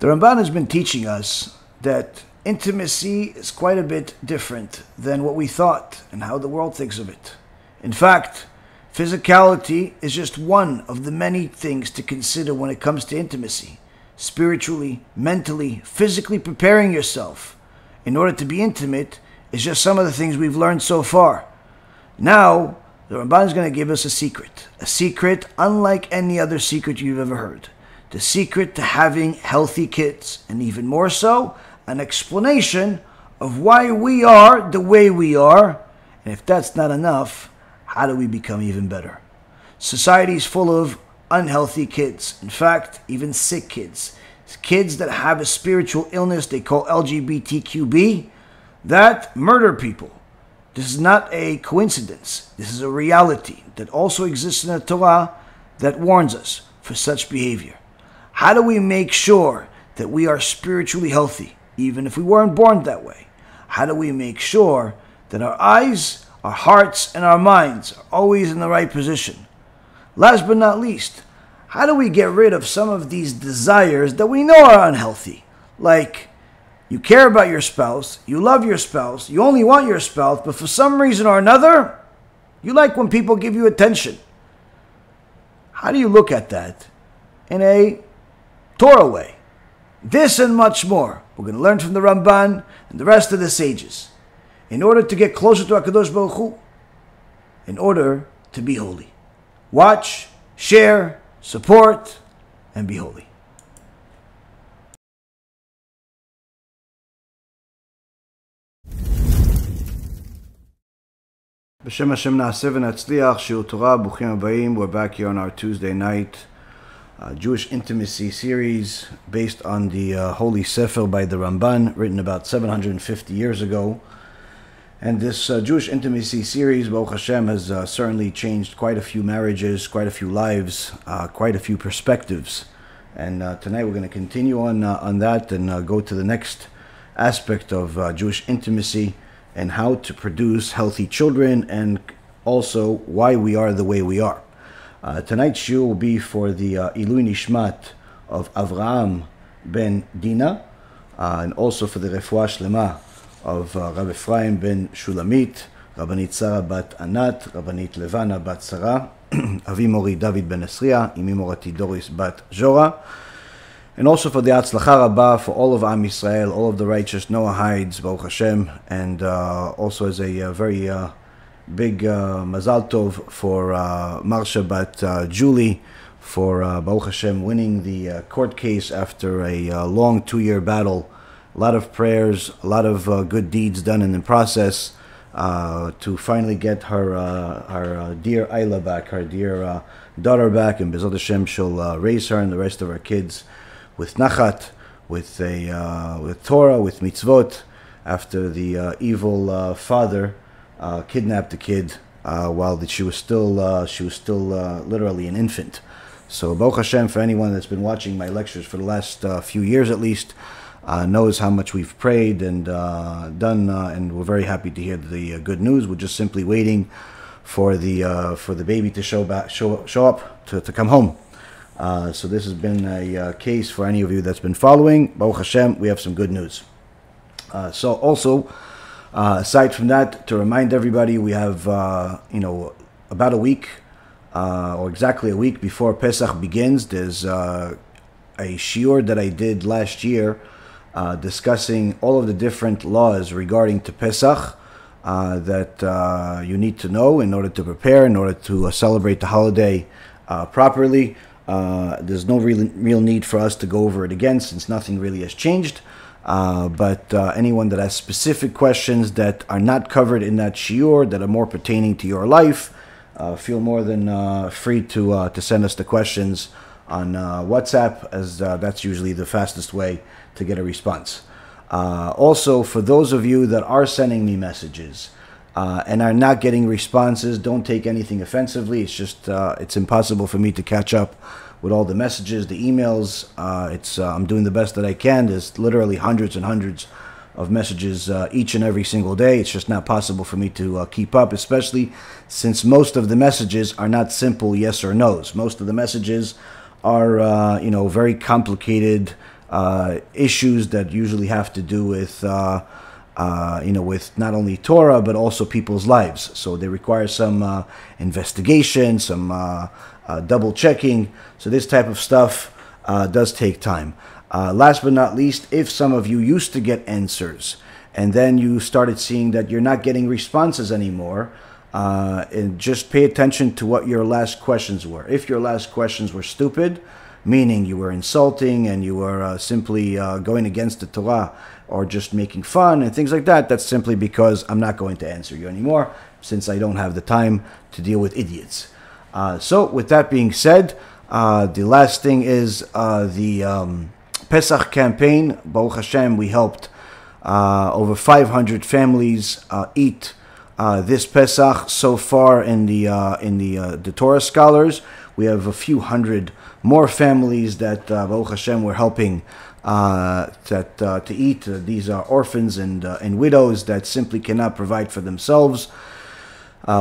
The Ramban has been teaching us that intimacy is quite a bit different than what we thought and how the world thinks of it. In fact, physicality is just one of the many things to consider when it comes to intimacy. Spiritually, mentally, physically preparing yourself in order to be intimate is just some of the things we've learned so far. Now, the Ramban is going to give us a secret unlike any other secret you've ever heard. The secret to having healthy kids, and even more so, an explanation of why we are the way we are, and if that's not enough, how do we become even better? Society is full of unhealthy kids. In fact, even sick kids. Kids that have a spiritual illness they call LGBTQB that murder people. This is not a coincidence. This is a reality that also exists in the Torah that warns us for such behavior. How do we make sure that we are spiritually healthy, even if we weren't born that way? How do we make sure that our eyes, our hearts, and our minds are always in the right position? Last but not least, how do we get rid of some of these desires that we know are unhealthy? Like, you care about your spouse, you love your spouse, you only want your spouse, but for some reason or another, you like when people give you attention. How do you look at that in a Torah way? This and much more we're going to learn from the Ramban and the rest of the sages in order to get closer to HaKodesh Baruch Hu, in order to be holy. Watch, share, support, and be holy. B'Shem Hashem na'aseh v'natzliach, Shiur Torah, Bruchim Habayim. We're back here on our Tuesday night Jewish intimacy series based on the Holy Sefer by the Ramban, written about 750 years ago. And this Jewish intimacy series, Baruch Hashem, has certainly changed quite a few marriages, quite a few lives, quite a few perspectives. And tonight we're going to continue on that and go to the next aspect of Jewish intimacy and how to produce healthy children, and also why we are the way we are. Tonight's shiur will be for the Ilui Nishmat of Avraham ben Dina, and also for the Refuah Shlema of Rabbi Ephraim ben Shulamit, Rabbanit Sarah bat Anat, Rabbanit Levana bat Sarah, Avi Mori David ben Esriya, Imi Morati Doris bat Jora, and also for the Atzlacha Rabbah for all of Am Yisrael, all of the righteous Noahides, Baruch Hashem, and also as a very big Mazal Tov for Marsha bat Julie for Baruch Hashem winning the court case after a long 2-year battle. A lot of prayers, a lot of good deeds done in the process to finally get her dear Ayla back, her dear daughter back, and B'ezrat Hashem she'll raise her and the rest of her kids with nachat, with Torah, with mitzvot, after the evil father kidnapped the kid while she was still literally an infant. So Baruch Hashem, for anyone that's been watching my lectures for the last few years at least, knows how much we've prayed and done, and we're very happy to hear the good news. We're just simply waiting for the baby to show up to come home. So this has been a case for any of you that's been following. Baruch Hashem, we have some good news. So also, aside from that, to remind everybody, we have about a week, or exactly a week before Pesach begins. There's a shiur that I did last year discussing all of the different laws regarding to Pesach that you need to know in order to prepare, in order to celebrate the holiday properly. There's no real need for us to go over it again since nothing really has changed. But anyone that has specific questions that are not covered in that shiur, that are more pertaining to your life, feel more than free to send us the questions on WhatsApp, as that's usually the fastest way to get a response. Also, for those of you that are sending me messages and are not getting responses, don't take anything offensively. It's just it's impossible for me to catch up with all the messages, the emails. I'm doing the best that I can. There's literally hundreds and hundreds of messages each and every single day. It's just not possible for me to keep up, especially since most of the messages are not simple yes or no's. Most of the messages are very complicated issues that usually have to do with with not only Torah but also people's lives. So they require some investigation, some double checking. So this type of stuff does take time. Last but not least, if some of you used to get answers and then you started seeing that you're not getting responses anymore, and just pay attention to what your last questions were. If your last questions were stupid, meaning you were insulting and you were simply going against the Torah or just making fun and things like that, that's simply because I'm not going to answer you anymore, since I don't have the time to deal with idiots. So with that being said, the last thing is the Pesach campaign. Baruch Hashem, we helped over 500 families eat this Pesach so far in the Torah scholars. We have a few hundred more families that Baruch Hashem we're helping to eat. These are orphans and widows that simply cannot provide for themselves.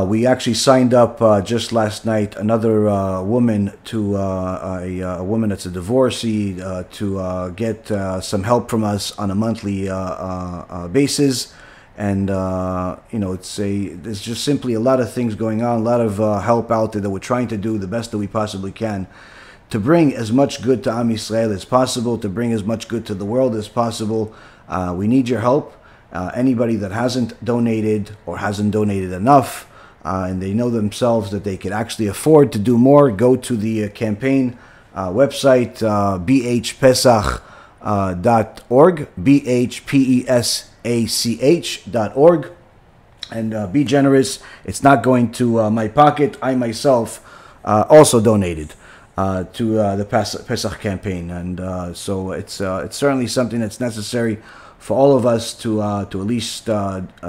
We actually signed up just last night another woman to a woman that's a divorcee to get some help from us on a monthly basis. And there's just simply a lot of things going on, a lot of help out there that we're trying to do the best that we possibly can to bring as much good to Am Yisrael as possible, to bring as much good to the world as possible. We need your help. Anybody that hasn't donated or hasn't donated enough, and they know themselves that they could actually afford to do more, go to the campaign website, bhpesach.org, bhpesach.org, and be generous. It's not going to my pocket. I myself also donated to the Pesach campaign, and so it's certainly something that's necessary for all of us to at least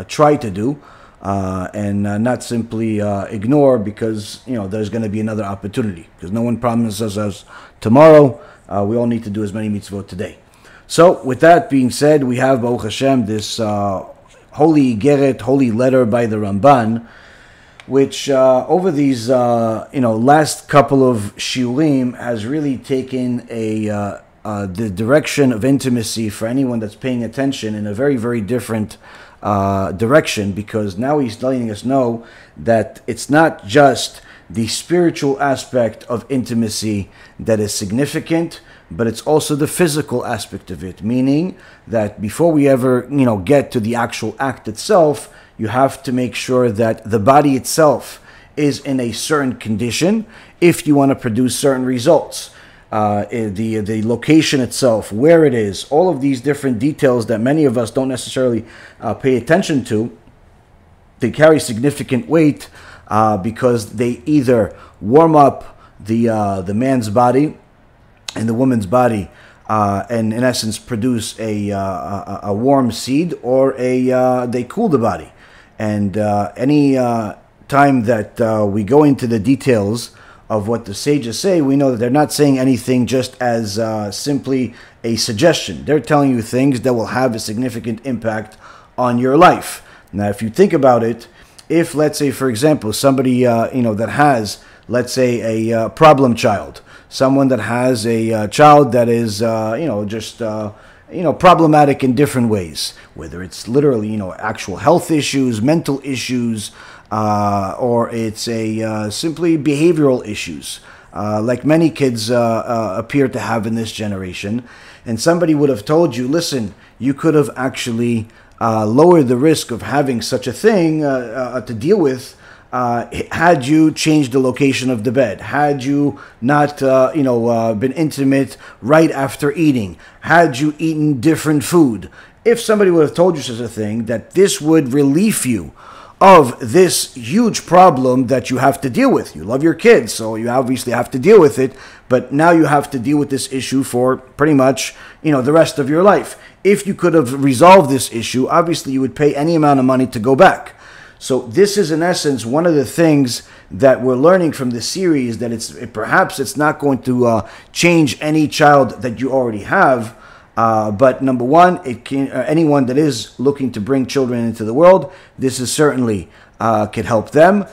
try to do, and not simply ignore, because there's going to be another opportunity, because no one promises us tomorrow. We all need to do as many mitzvot today. So with that being said, we have Baruch Hashem this holy Iggeret, holy letter by the Ramban, which over these last couple of shiurim has really taken the direction of intimacy for anyone that's paying attention in a very, very different direction, because now he's letting us know that it's not just the spiritual aspect of intimacy that is significant, but it's also the physical aspect of it, meaning that before we ever get to the actual act itself, you have to make sure that the body itself is in a certain condition if you want to produce certain results. The location itself, where it is, all of these different details that many of us don't necessarily pay attention to, they carry significant weight because they either warm up the man's body and the woman's body, and in essence produce a warm seed, or they cool the body. And any time that we go into the details of what the sages say, we know that they're not saying anything just as simply a suggestion. They're telling you things that will have a significant impact on your life. Now, if you think about it, if, let's say, for example, somebody that has, let's say, a problem child, someone that has a child that is problematic in different ways, whether it's literally actual health issues, mental issues, or it's simply behavioral issues, like many kids appear to have in this generation. And somebody would have told you, listen, you could have actually lowered the risk of having such a thing to deal with had you changed the location of the bed, had you not been intimate right after eating, had you eaten different food. If somebody would have told you such a thing, that this would relieve you of this huge problem that you have to deal with. You love your kids, so you obviously have to deal with it, but now you have to deal with this issue for pretty much, the rest of your life. If you could have resolved this issue, obviously you would pay any amount of money to go back. So this is in essence one of the things that we're learning from this series, that perhaps it's not going to change any child that you already have, but number one, it can anyone that is looking to bring children into the world, this is certainly could help them.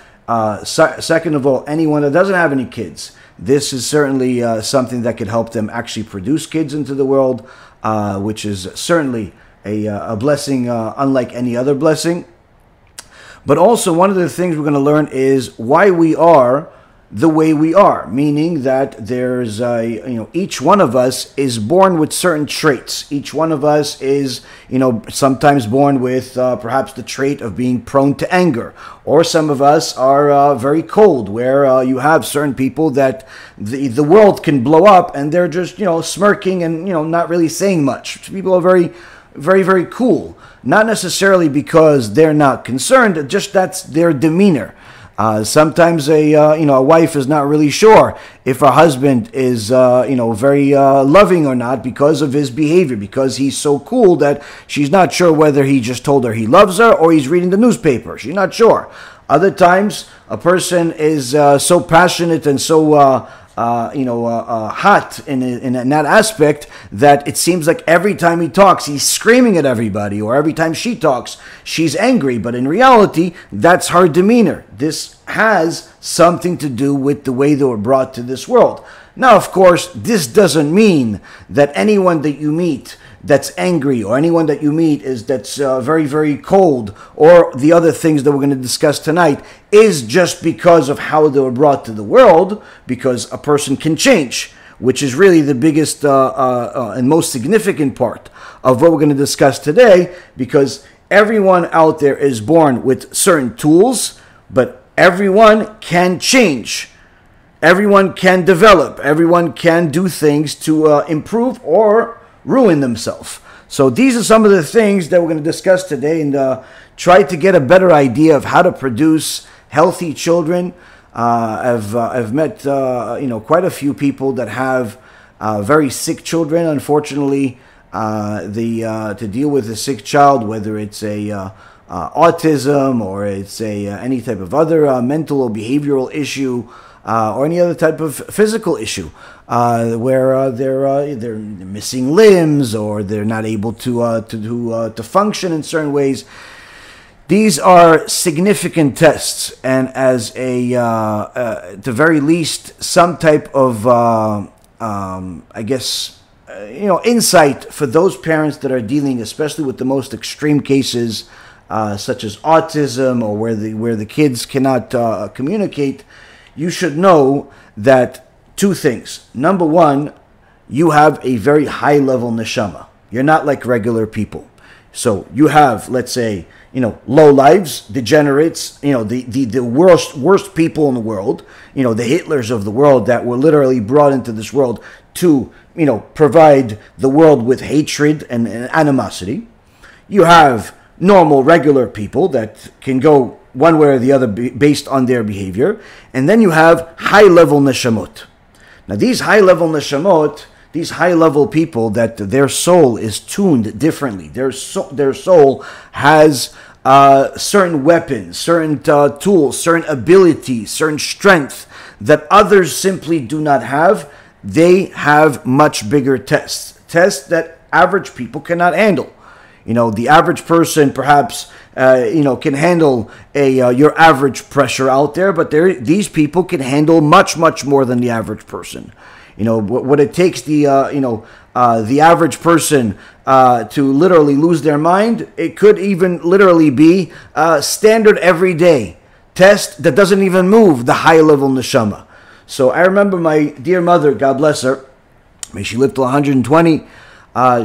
Second of all, anyone that doesn't have any kids, this is certainly something that could help them actually produce kids into the world. which is certainly a blessing unlike any other blessing. But also one of the things we're going to learn is why we are the way we are, meaning that there's each one of us is born with certain traits. Each one of us is sometimes born with perhaps the trait of being prone to anger, or some of us are very cold, where you have certain people that the world can blow up and they're just smirking and not really saying much. People are very, very, very cool, not necessarily because they're not concerned, just that's their demeanor. Sometimes a wife is not really sure if her husband is very loving or not because of his behavior, because he's so cool that she's not sure whether he just told her he loves her or he's reading the newspaper. She's not sure. Other times a person is so passionate and so hot in that aspect that it seems like every time he talks, he's screaming at everybody, or every time she talks, she's angry. But in reality, that's her demeanor. This has something to do with the way they were brought to this world. Now, of course, this doesn't mean that anyone that you meet that's angry, or anyone that you meet that's very, very cold, or the other things that we're going to discuss tonight, is just because of how they were brought to the world, because a person can change, which is really the biggest and most significant part of what we're going to discuss today, because everyone out there is born with certain tools, but everyone can change. Everyone can develop. Everyone can do things to improve or ruin themselves. So these are some of the things that we're going to discuss today, and try to get a better idea of how to produce healthy children. I've met quite a few people that have very sick children. Unfortunately, to deal with a sick child, whether it's autism or it's any type of other mental or behavioral issue, or any other type of physical issue, where they're missing limbs, or they're not able to function in certain ways. These are significant tests, and as at the very least, some type of insight for those parents that are dealing, especially with the most extreme cases, such as autism, or where the kids cannot communicate. You should know that two things. Number one, you have a very high level neshamah. You're not like regular people. So you have, let's say, low lives, degenerates, the worst people in the world, the Hitlers of the world that were literally brought into this world to, provide the world with hatred and animosity. You have normal, regular people that can go one way or the other based on their behavior. And then you have high-level neshamot. Now these high-level neshamot, these high-level people that their soul is tuned differently. Their soul has certain weapons, certain tools, certain abilities, certain strength that others simply do not have. They have much bigger tests that average people cannot handle. The average person perhaps can handle your average pressure out there, but these people can handle much, much more than the average person. What it takes the average person to literally lose their mind, it could even literally be standard everyday test that doesn't even move the high level neshama. So I remember my dear mother, God bless her, may she live till 120.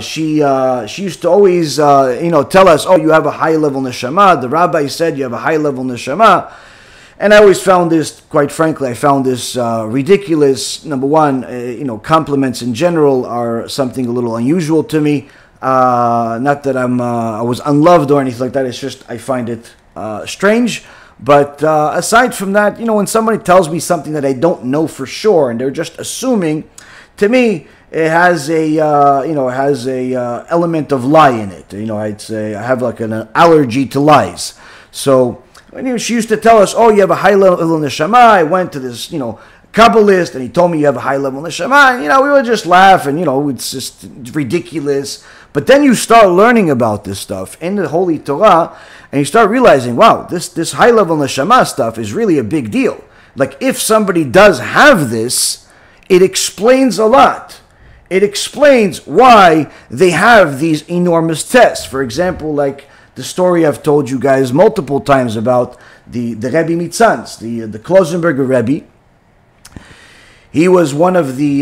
She used to always, tell us, oh, you have a high-level neshamah. The rabbi said you have a high-level neshamah. And I always found this, quite frankly, ridiculous. Number one, compliments in general are something a little unusual to me. Not that I was unloved or anything like that. It's just I find it strange. But aside from that, when somebody tells me something that I don't know for sure and they're just assuming, to me, it has a element of lie in it. I'd say I have like an allergy to lies. So she used to tell us, oh, you have a high level neshamah. I went to this kabbalist and he told me you have a high level neshamah. And, we would just laugh and it's just ridiculous. But then you start learning about this stuff in the Holy Torah, and you start realizing, wow, this high level neshamah stuff is really a big deal. Like if somebody does have this, it explains a lot. it explains why they have these enormous tests. For example, like the story I've told you guys multiple times about the Rebbe Mitzans, the Klausenberger Rebbe. He was one of the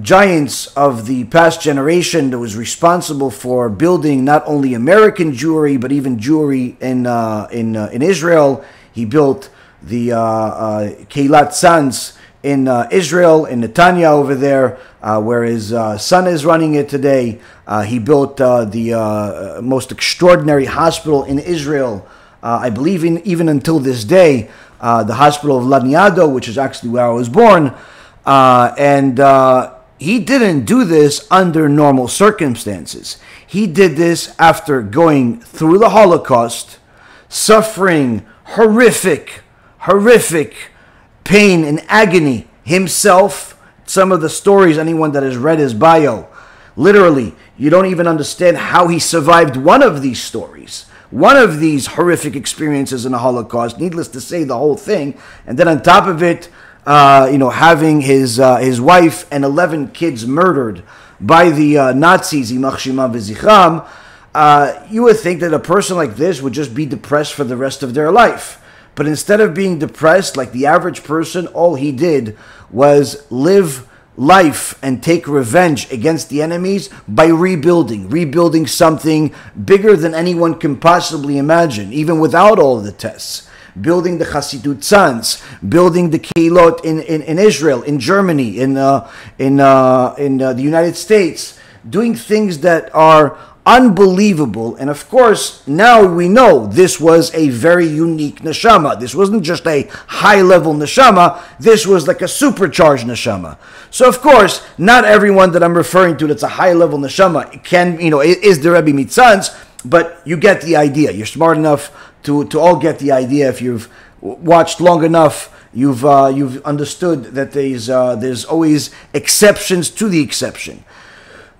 giants of the past generation that was responsible for building not only American Jewry, but even Jewry in Israel. He built the Keilat Tzantz in Israel, in Netanya over there, where his son is running it today. He built the most extraordinary hospital in Israel, I believe even until this day, the hospital of Laniado, which is actually where I was born. And he didn't do this under normal circumstances. He did this after going through the Holocaust, suffering horrific pain and agony himself. Some of the stories, anyone that has read his bio, literally, you don't even understand how he survived one of these stories, one of these horrific experiences in the Holocaust, needless to say, the whole thing. And then on top of it, having his wife and 11 kids murdered by the Nazis, Yimach Shemam v'zichram, you would think that a person like this would just be depressed for the rest of their life. But instead of being depressed like the average person, all he did was live life and take revenge against the enemies by rebuilding something bigger than anyone can possibly imagine, even without all of the tests. Building the Hasidut Tzantz, building the Keilot in Israel, in Germany, in the United States, doing things that are unbelievable. And of course, now we know this was a very unique neshamah. This wasn't just a high-level neshamah. This was like a supercharged neshamah. So of course, not everyone that I'm referring to that's a high-level neshamah is the Rebbe Mitzans, but you get the idea. You're smart enough to all get the idea. If you've watched long enough, you've understood that there's always exceptions to the exception.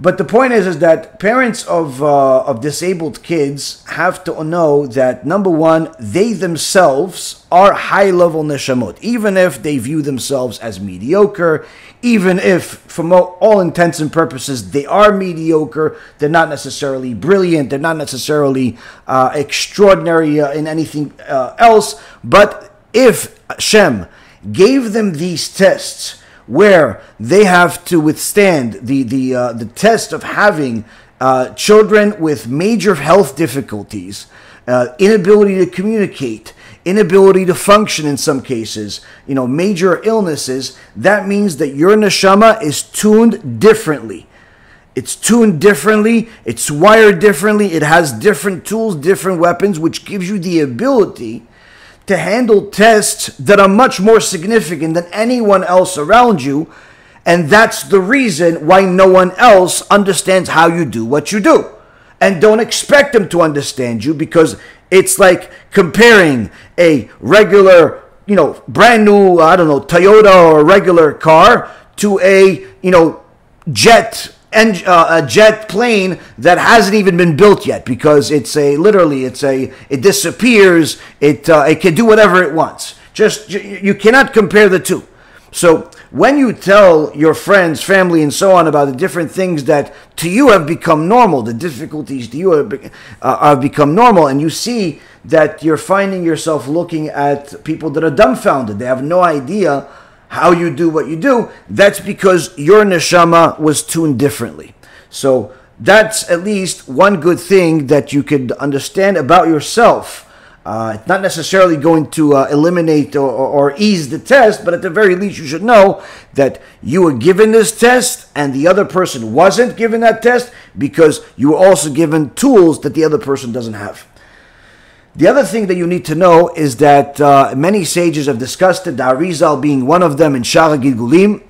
But the point is that parents of disabled kids have to know that, number one, they themselves are high-level neshamot, even if they view themselves as mediocre, even if, from all intents and purposes, they are mediocre. They're not necessarily brilliant. They're not necessarily extraordinary in anything else. But if Hashem gave them these tests, where they have to withstand the test of having children with major health difficulties, inability to communicate, inability to function in some cases, major illnesses, that means that your neshama is tuned differently. It's tuned differently, it's wired differently, it has different tools, different weapons, which gives you the ability to handle tests that are much more significant than anyone else around you. And that's the reason why no one else understands how you do what you do. And don't expect them to understand you, because it's like comparing a regular, brand new, Toyota or regular car to a, a jet plane that hasn't even been built yet, because it disappears, it can do whatever it wants. You cannot compare the two. So when you tell your friends, family, and so on about the different things that to you have become normal, the difficulties to you have become normal, and you see that you're finding yourself looking at people that are dumbfounded, they have no idea how you do what you do, that's because your neshama was tuned differently. So that's at least one good thing that you could understand about yourself. It's not necessarily going to eliminate or ease the test, but at the very least you should know that you were given this test and the other person wasn't given that test, because you were also given tools that the other person doesn't have. The other thing that you need to know is that many sages have discussed it, the Arizal being one of them in Shara Gilgulim,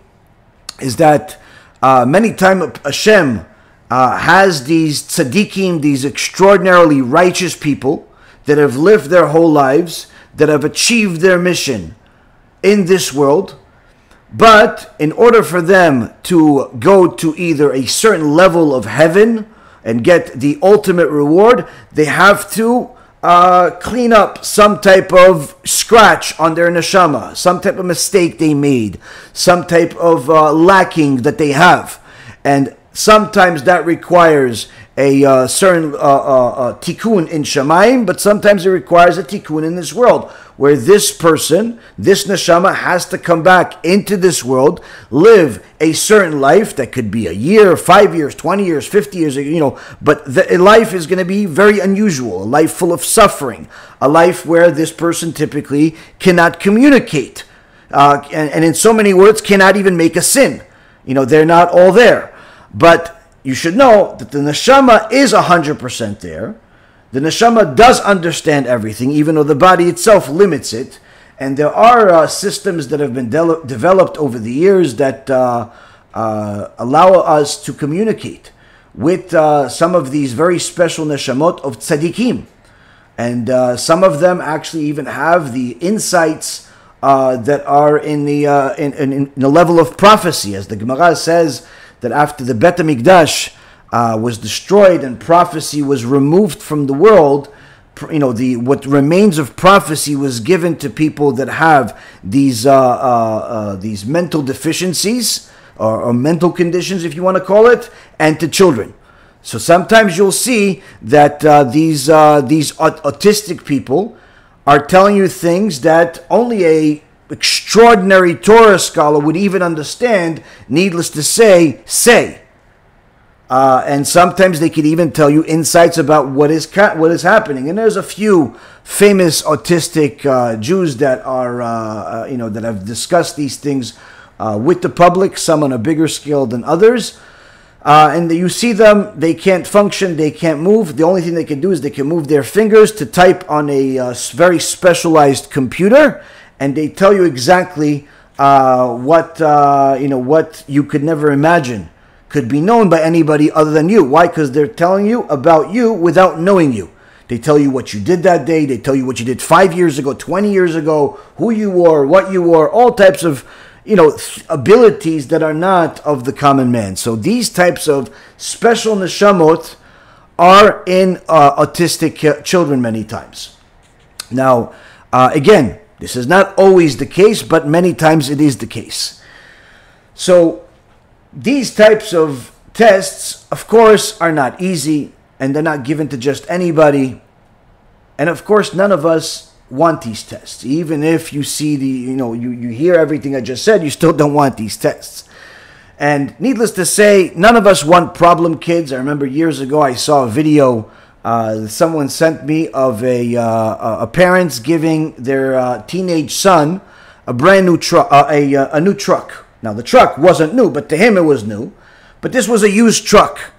is that many times Hashem has these tzaddikim, these extraordinarily righteous people that have lived their whole lives, that have achieved their mission in this world, but in order for them to go to either a certain level of heaven and get the ultimate reward, they have to clean up some type of scratch on their neshama, some type of mistake they made, some type of lacking that they have. And sometimes that requires a certain tikkun in Shamayim, but sometimes it requires a tikkun in this world, where this person, this neshama, has to come back into this world, live a certain life that could be a year, 5 years, 20 years, 50 years, but the life is going to be very unusual, a life full of suffering, a life where this person typically cannot communicate, and in so many words, cannot even make a sin. They're not all there. But you should know that the neshama is 100% there. The neshama does understand everything, even though the body itself limits it. And there are systems that have been developed over the years that allow us to communicate with some of these very special neshamot of tzaddikim. And some of them actually even have the insights that are in the level of prophecy. As the Gemara says, that after the Bet HaMikdash was destroyed and prophecy was removed from the world, what remains of prophecy was given to people that have these mental deficiencies or mental conditions, if you want to call it, and to children. So sometimes you'll see that these autistic people are telling you things that only a extraordinary Torah scholar would even understand, needless to say. And sometimes they could even tell you insights about what is happening. And there's a few famous autistic Jews that are, that have discussed these things with the public, some on a bigger scale than others. And you see them, they can't function, they can't move. The only thing they can do is they can move their fingers to type on a very specialized computer. And they tell you exactly what you could never imagine could be known by anybody other than you. Why? Because they're telling you about you without knowing you. They tell you what you did that day. They tell you what you did 5 years ago, 20 years ago, who you were, what you were, all types of abilities that are not of the common man. So these types of special neshamot are in autistic children many times. Now, again, this is not always the case, but many times it is the case. So these types of tests, of course, are not easy, and they're not given to just anybody. And of course, none of us want these tests. Even if you see you hear everything I just said, you still don't want these tests. And needless to say, none of us want problem kids. I remember years ago I saw a video someone sent me of a parents giving their teenage son a brand new truck, a new truck. Now the truck wasn't new, but to him it was new. But this was a used truck.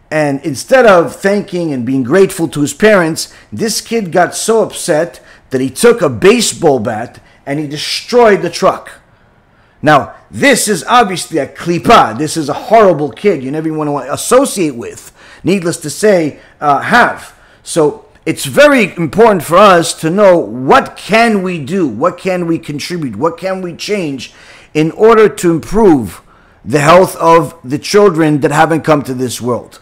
And instead of thanking and being grateful to his parents, this kid got so upset that he took a baseball bat and he destroyed the truck. Now, this is obviously a klipa. This is a horrible kid you never want to associate with. Needless to say, have. So it's very important for us to know what can we do, what can we contribute, what can we change in order to improve the health of the children that haven't come to this world.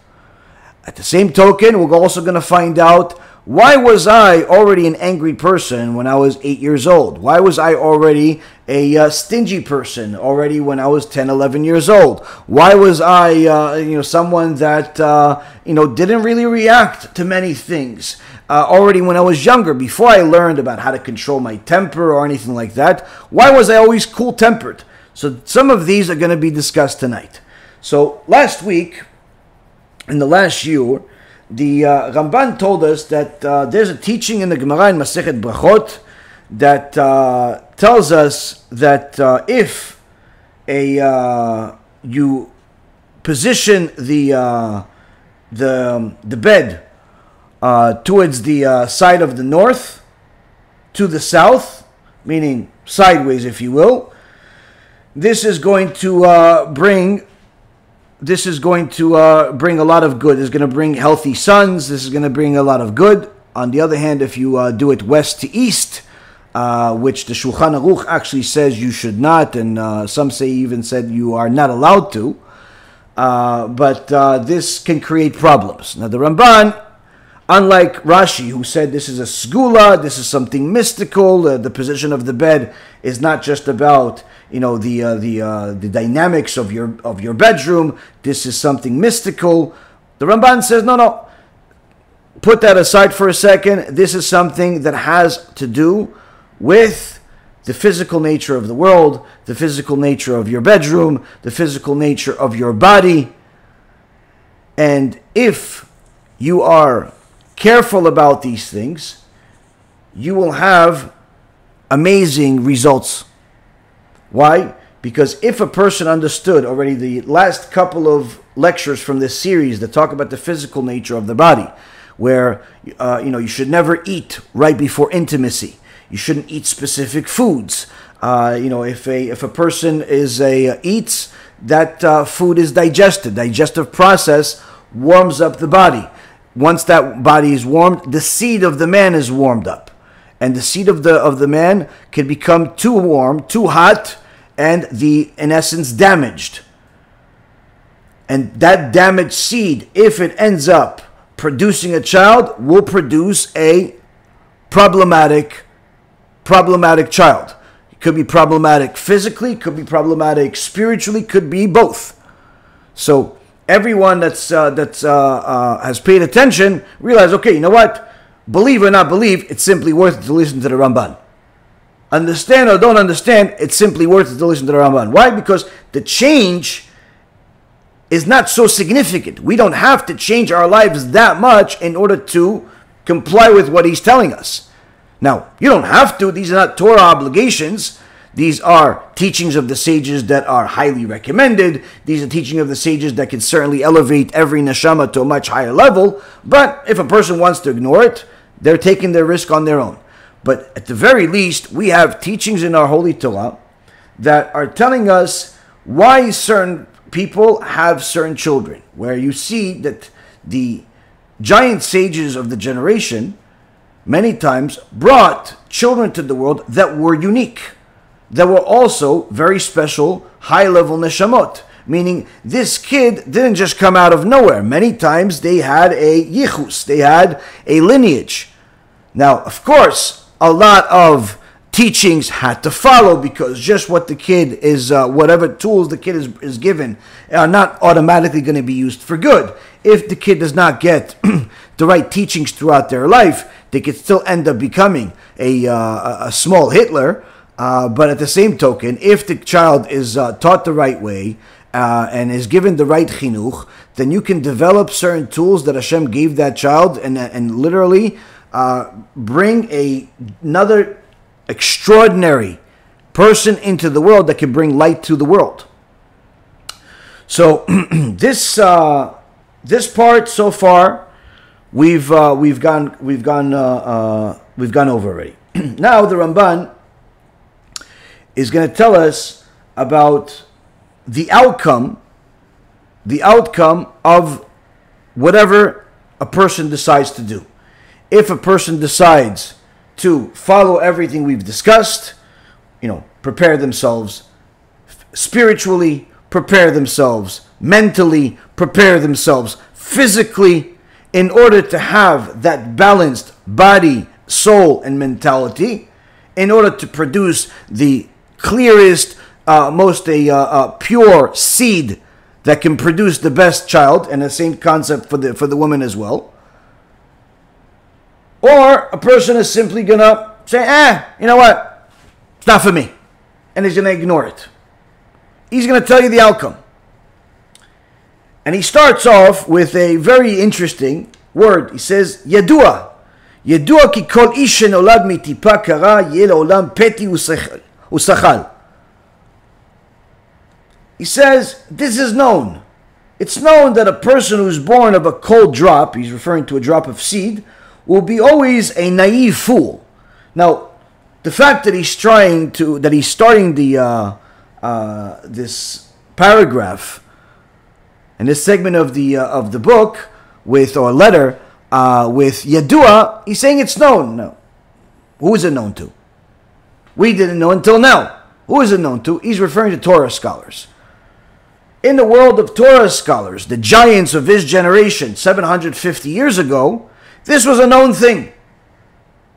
At the same token, we're also going to find out, why was I already an angry person when I was 8 years old? Why was I already a stingy person already when I was 10, 11 years old? Why was I, someone that, didn't really react to many things already when I was younger, before I learned about how to control my temper or anything like that? Why was I always cool-tempered? So some of these are going to be discussed tonight. So last week, in the last year, the Ramban told us that there's a teaching in the Gemara in Masechet Brachot that tells us that if you position the bed towards the side of the north to the south, meaning sideways, if you will, this is going to bring a lot of good. It's going to bring healthy sons. This is going to bring a lot of good. On the other hand, if you do it west to east, which the Shulchan Aruch actually says you should not, and some say even said you are not allowed to, but this can create problems. Now the Ramban Unlike Rashi, who said this is a segula, this is something mystical. The position of the bed is not just about the dynamics of your bedroom. This is something mystical. The Ramban says no. Put that aside for a second. This is something that has to do with the physical nature of the world, the physical nature of your bedroom, the physical nature of your body. And if you are careful about these things, you will have amazing results. Why? Because if a person understood already the last couple of lectures from this series that talk about the physical nature of the body, where you should never eat right before intimacy, you shouldn't eat specific foods. If a person eats, that food is digested. Digestive process warms up the body. Once that body is warmed, the seed of the man is warmed up, and the seed of the man can become too warm, too hot, and in essence damaged. And that damaged seed, if it ends up producing a child, will produce a problematic child. It could be problematic physically, could be problematic spiritually, could be both. So everyone that's has paid attention realize, okay, you know what? Believe or not believe, it's simply worth it to listen to the Ramban. Understand or don't understand, it's simply worth it to listen to the Ramban. Why? Because the change is not so significant. We don't have to change our lives that much in order to comply with what he's telling us. Now, you don't have to. These are not Torah obligations. These are teachings of the sages that are highly recommended. These are teachings of the sages that can certainly elevate every neshamah to a much higher level. But if a person wants to ignore it, they're taking their risk on their own. But at the very least, we have teachings in our Holy Torah that are telling us why certain people have certain children, where you see that the giant sages of the generation many times brought children to the world that were unique, that were also very special, high-level neshamot, meaning this kid didn't just come out of nowhere. Many times they had a yichus, they had a lineage. Now, of course, a lot of teachings had to follow, because just what the kid is, whatever tools the kid is given, are not automatically going to be used for good. If the kid does not get the right teachings throughout their life, they could still end up becoming a small Hitler. But at the same token, if the child is taught the right way and is given the right chinuch, then you can develop certain tools that Hashem gave that child, and literally bring another extraordinary person into the world that can bring light to the world. So this part so far we've gone over already. Now the Ramban is going to tell us about the outcome of whatever a person decides to do. If a person decides to follow everything we've discussed, prepare themselves spiritually, prepare themselves mentally, prepare themselves physically, in order to have that balanced body, soul, and mentality, in order to produce the clearest, most pure seed that can produce the best child, and the same concept for the woman as well. Or a person is simply going to say, you know what, it's not for me, and he's going to ignore it. He's going to tell you the outcome. And he starts off with a very interesting word. He says, Yadua. Yadua ki kol ish shenolad mitipa kara yeh le'olam peti usachal. He says, this is known. It's known that a person who's born of a cold drop, he's referring to a drop of seed, will be always a naive fool. Now, the fact that he's starting this paragraph and this segment of the book with Yadua, he's saying it's known. No. Who is it known to? We didn't know until now. Who is it known to? He's referring to Torah scholars. In the world of Torah scholars, the giants of his generation, 750 years ago, This was a known thing.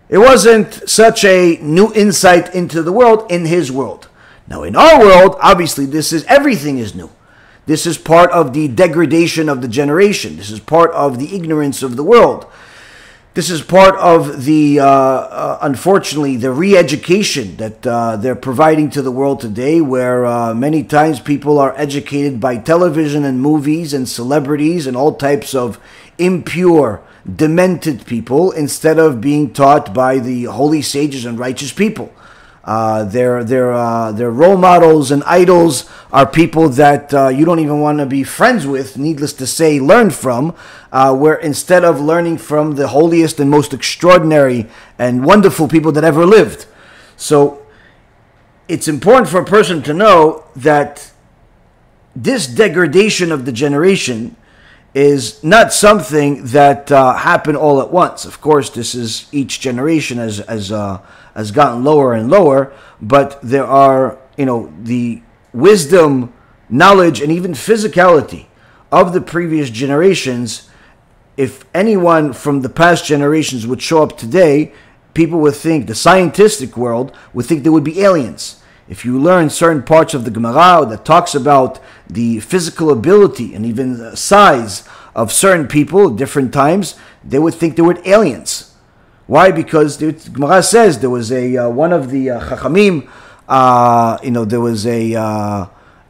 It wasn't such a new insight into the world in his world. Now in our world, obviously everything is new. This is part of the degradation of the generation. This is part of the ignorance of the world. This is part of the, unfortunately, the re-education that they're providing to the world today, where many times people are educated by television and movies and celebrities and all types of impure, demented people, instead of being taught by the holy sages and righteous people. Their role models and idols are people that you don't even want to be friends with, needless to say, learn from, where instead of learning from the holiest and most extraordinary and wonderful people that ever lived. So it's important for a person to know that this degradation of the generation is not something that happened all at once. Of course, this is each generation has gotten lower and lower, but there are, the wisdom, knowledge, and even physicality of the previous generations. If anyone from the past generations would show up today, people would think, the scientific world would think there would be aliens. If you learn certain parts of the Gemara that talks about the physical ability and even the size of certain people at different times, they would think there were aliens. Why? Because the Gemara says there was one of the Chachamim, there was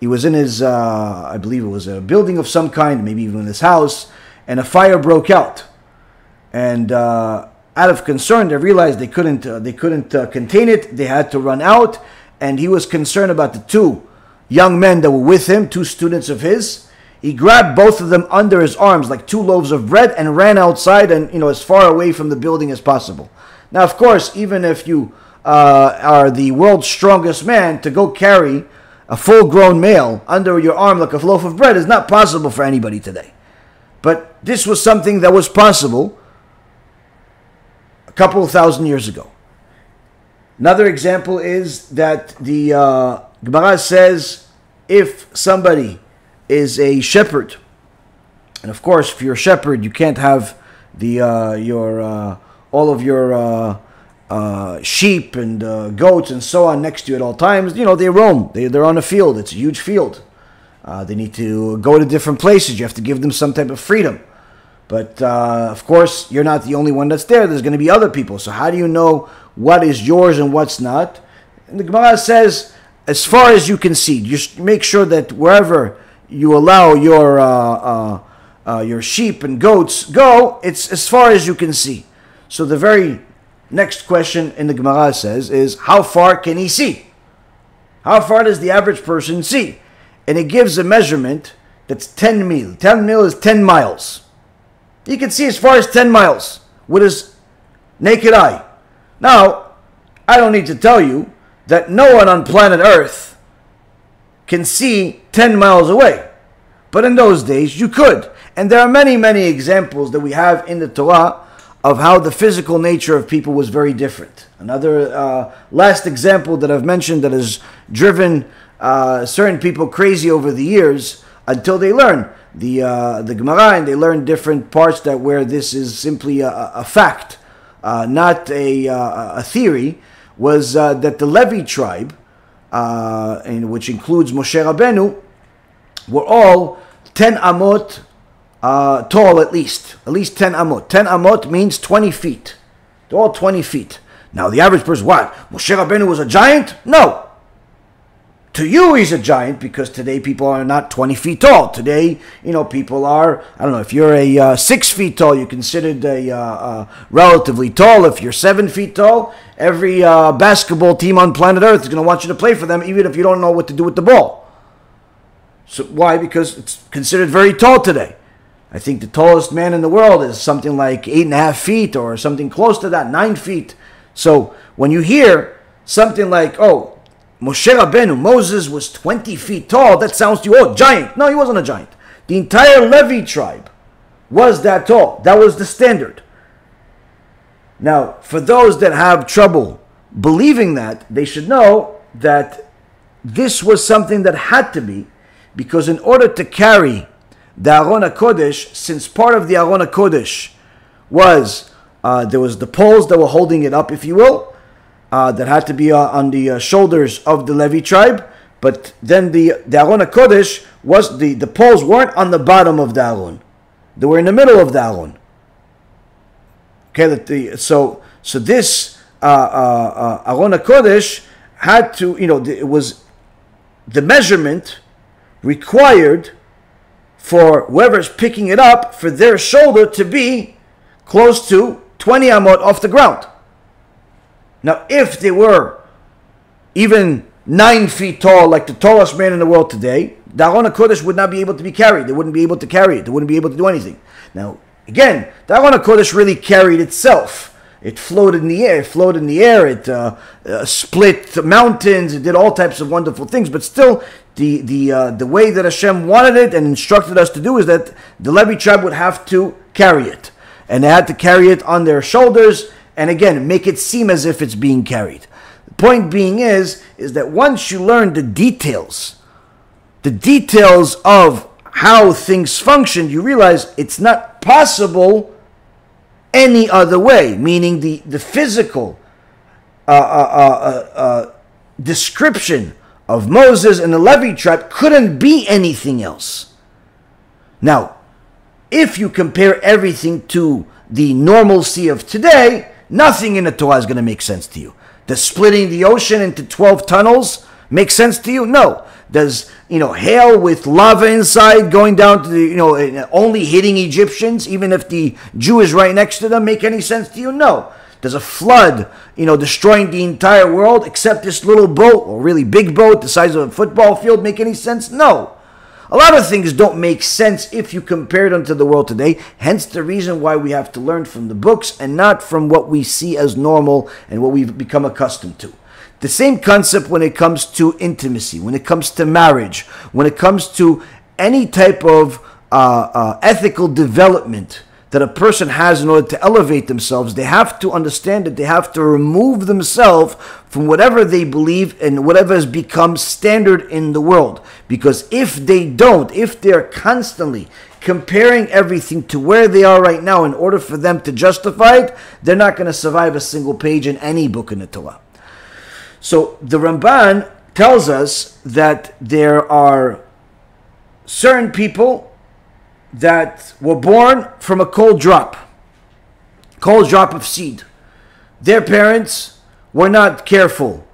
he was in his, I believe it was a building of some kind, maybe even his house, and a fire broke out. And out of concern, they realized they couldn't contain it. They had to run out. And he was concerned about the two young men that were with him, two students of his. He grabbed both of them under his arms like two loaves of bread and ran outside and, as far away from the building as possible. Now, of course, even if you are the world's strongest man, to go carry a full-grown male under your arm like a loaf of bread is not possible for anybody today. But this was something that was possible a couple of thousand years ago. Another example is that the Gemara says if somebody is a shepherd, and of course if you're a shepherd you can't have all of your sheep and goats and so on next to you at all times. They roam. They're on a field. It's a huge field. They need to go to different places. You have to give them some type of freedom. But of course, you're not the only one that's there. There's going to be other people. So how do you know what is yours and what's not? And the Gemara says, as far as you can see, just make sure that wherever you allow your sheep and goats go, it's as far as you can see. So the very next question in the Gemara says is, how far can he see? How far does the average person see? And it gives a measurement that's 10 mil. 10 mil is 10 miles. He can see as far as 10 miles with his naked eye. Now, I don't need to tell you that no one on planet Earth can see 10 miles away. But in those days, you could. And there are many, many examples that we have in the Torah of how the physical nature of people was very different. Another last example that I've mentioned that has driven certain people crazy over the years until they learn the Gemara and they learn different parts that where this is simply a fact, not a theory, was that the Levi tribe, which includes Moshe Rabbeinu, were all 10 amot tall at least 10 amot. 10 amot means 20 feet. They're all 20 feet. Now the average person, what? Moshe Rabbeinu was a giant? No. To you, he's a giant because today people are not 20 feet tall. Today, people are, I don't know, if you're a 6 feet tall, you're considered relatively tall. If you're 7 feet tall, every basketball team on planet Earth is going to want you to play for them, even if you don't know what to do with the ball. So why? Because it's considered very tall today. I think the tallest man in the world is something like 8.5 feet or something close to that, 9 feet. So when you hear something like, oh, Moshe Rabbeinu, Moses was 20 feet tall, that sounds to you, oh, giant. No, he wasn't a giant. The entire Levi tribe was that tall. That was the standard. Now, for those that have trouble believing that, they should know that this was something that had to be, because in order to carry the HaKodesh, since part of the HaKodesh was There was the poles that were holding it up, if you will, that had to be on the shoulders of the Levi tribe. But then the Aron HaKodesh was, the poles weren't on the bottom of the Aron. They were in the middle of the Aron. Okay, so this Aron HaKodesh had to, it was the measurement required for whoever's picking it up for their shoulder to be close to 20 amot off the ground. Now, if they were even 9 feet tall, like the tallest man in the world today, the Aron HaKodesh would not be able to be carried. They wouldn't be able to carry it. They wouldn't be able to do anything. Now, again, the Aron HaKodesh really carried itself. It floated in the air. It split mountains. It did all types of wonderful things. But still, the way that Hashem wanted it and instructed us to do is that the Levi tribe would have to carry it. And they had to carry it on their shoulders. And again, make it seem as if it's being carried. The point being is that once you learn the details of how things function, you realize it's not possible any other way, meaning the physical description of Moses and the Levi tribe couldn't be anything else. Now, if you compare everything to the normalcy of today, nothing in the Torah is going to make sense to you. Does splitting the ocean into 12 tunnels make sense to you? No. Does, hail with lava inside going down to the, only hitting Egyptians, even if the Jew is right next to them, make any sense to you? No. Does a flood, destroying the entire world, except this little boat, or really big boat, the size of a football field, make any sense? No. A lot of things don't make sense if you compare them to the world today. Hence the reason why we have to learn from the books and not from what we see as normal and what we've become accustomed to. The same concept when it comes to intimacy, when it comes to marriage, when it comes to any type of ethical development that a person has in order to elevate themselves. They have to understand that they have to remove themselves from whatever they believe and whatever has become standard in the world. Because if they don't, if they're constantly comparing everything to where they are right now in order for them to justify it, they're not going to survive a single page in any book in the Torah. So the Ramban tells us that there are certain people that were born from a cold drop of seed. Their parents were not careful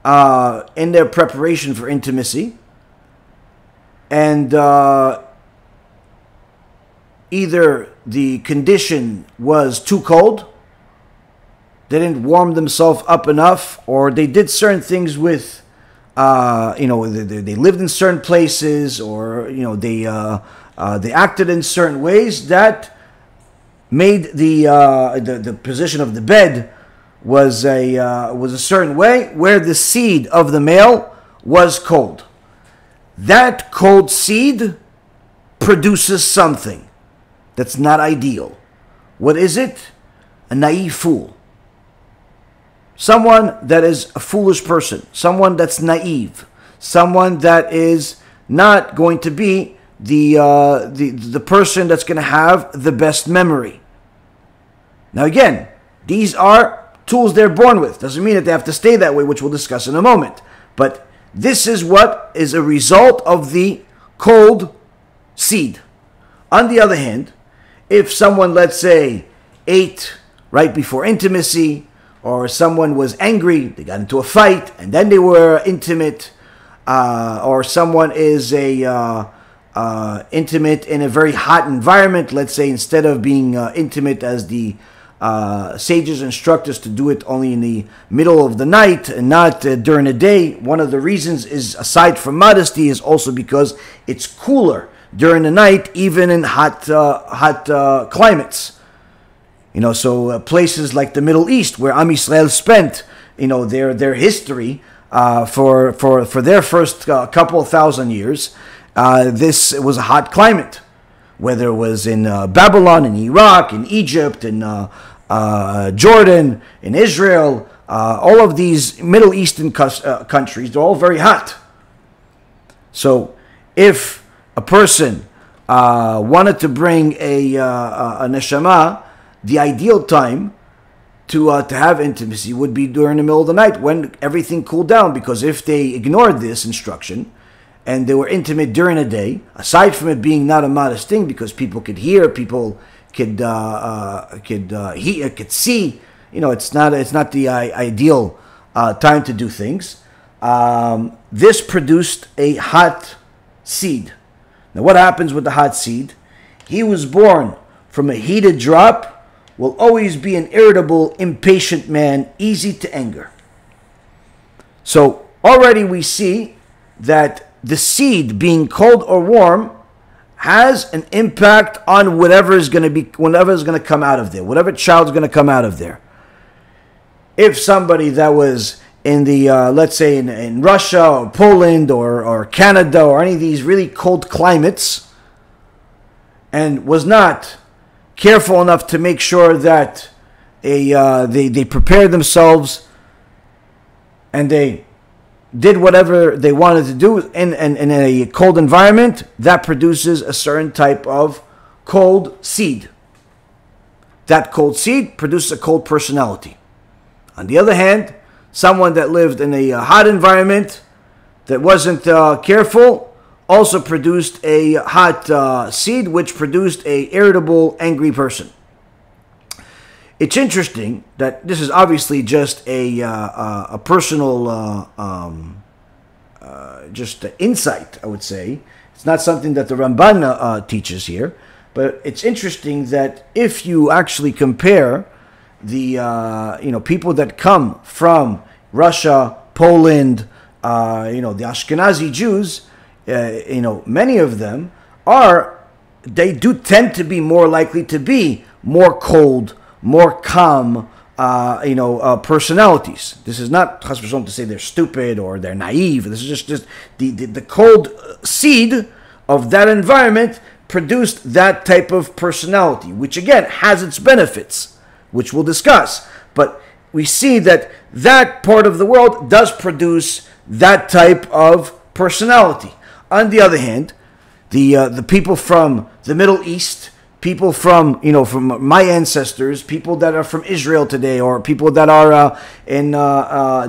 in their preparation for intimacy, and either the condition was too cold, they didn't warm themselves up enough, or they did certain things with, they lived in certain places, or they acted in certain ways that made the position of the bed was a certain way where the seed of the male was cold. That cold seed produces something that's not ideal. What is it? A naive fool. Someone that is a foolish person. Someone that's naive. Someone that is not going to be the person that's going to have the best memory. Now again, these are tools they're born with. Doesn't mean that they have to stay that way, which we'll discuss in a moment. But this is what is a result of the cold seed. On the other hand, if someone, let's say, ate right before intimacy, or someone was angry, they got into a fight, and then they were intimate, or someone is intimate in a very hot environment, let's say instead of being intimate as the sages instruct us to do it only in the middle of the night and not during the day. One of the reasons is, aside from modesty, is also because it's cooler during the night, even in hot climates. So places like the Middle East, where Am Yisrael spent, their history for their first couple of thousand years, this was a hot climate. Whether it was in Babylon, in Iraq, in Egypt, in Jordan, in Israel, all of these Middle Eastern countries, they're all very hot. So if a person wanted to bring a neshamah, the ideal time to have intimacy would be during the middle of the night when everything cooled down, because if they ignored this instruction and they were intimate during the day, aside from it being not a modest thing because people could hear, people could see, it's not the ideal time to do things. This produced a hot seed. Now, what happens with the hot seed? He was born from a heated drop, will always be an irritable, impatient man, easy to anger. So already we see that the seed being cold or warm has an impact on whatever is going to come out of there, whatever child's going to come out of there. If somebody that was in the, let's say in Russia or Poland or Canada or any of these really cold climates and was not careful enough to make sure that they prepared themselves and they did whatever they wanted to do in a cold environment, that produces a certain type of cold seed. That cold seed produces a cold personality. On the other hand, someone that lived in a hot environment that wasn't careful also produced a hot seed, which produced a irritable, angry person. It's interesting that this is obviously just a personal just insight, I would say. It's not something that the Ramban teaches here, but it's interesting that if you actually compare the people that come from Russia, Poland, the Ashkenazi Jews, many of them they do tend to be more likely to be more cold, more calm, personalities. This is not chas v'shalom to say they're stupid or they're naive. This is just the cold seed of that environment produced that type of personality, which again has its benefits, which we'll discuss. But we see that part of the world does produce that type of personality. On the other hand, the people from the Middle East, people from my ancestors, people that are from Israel today, or people that are in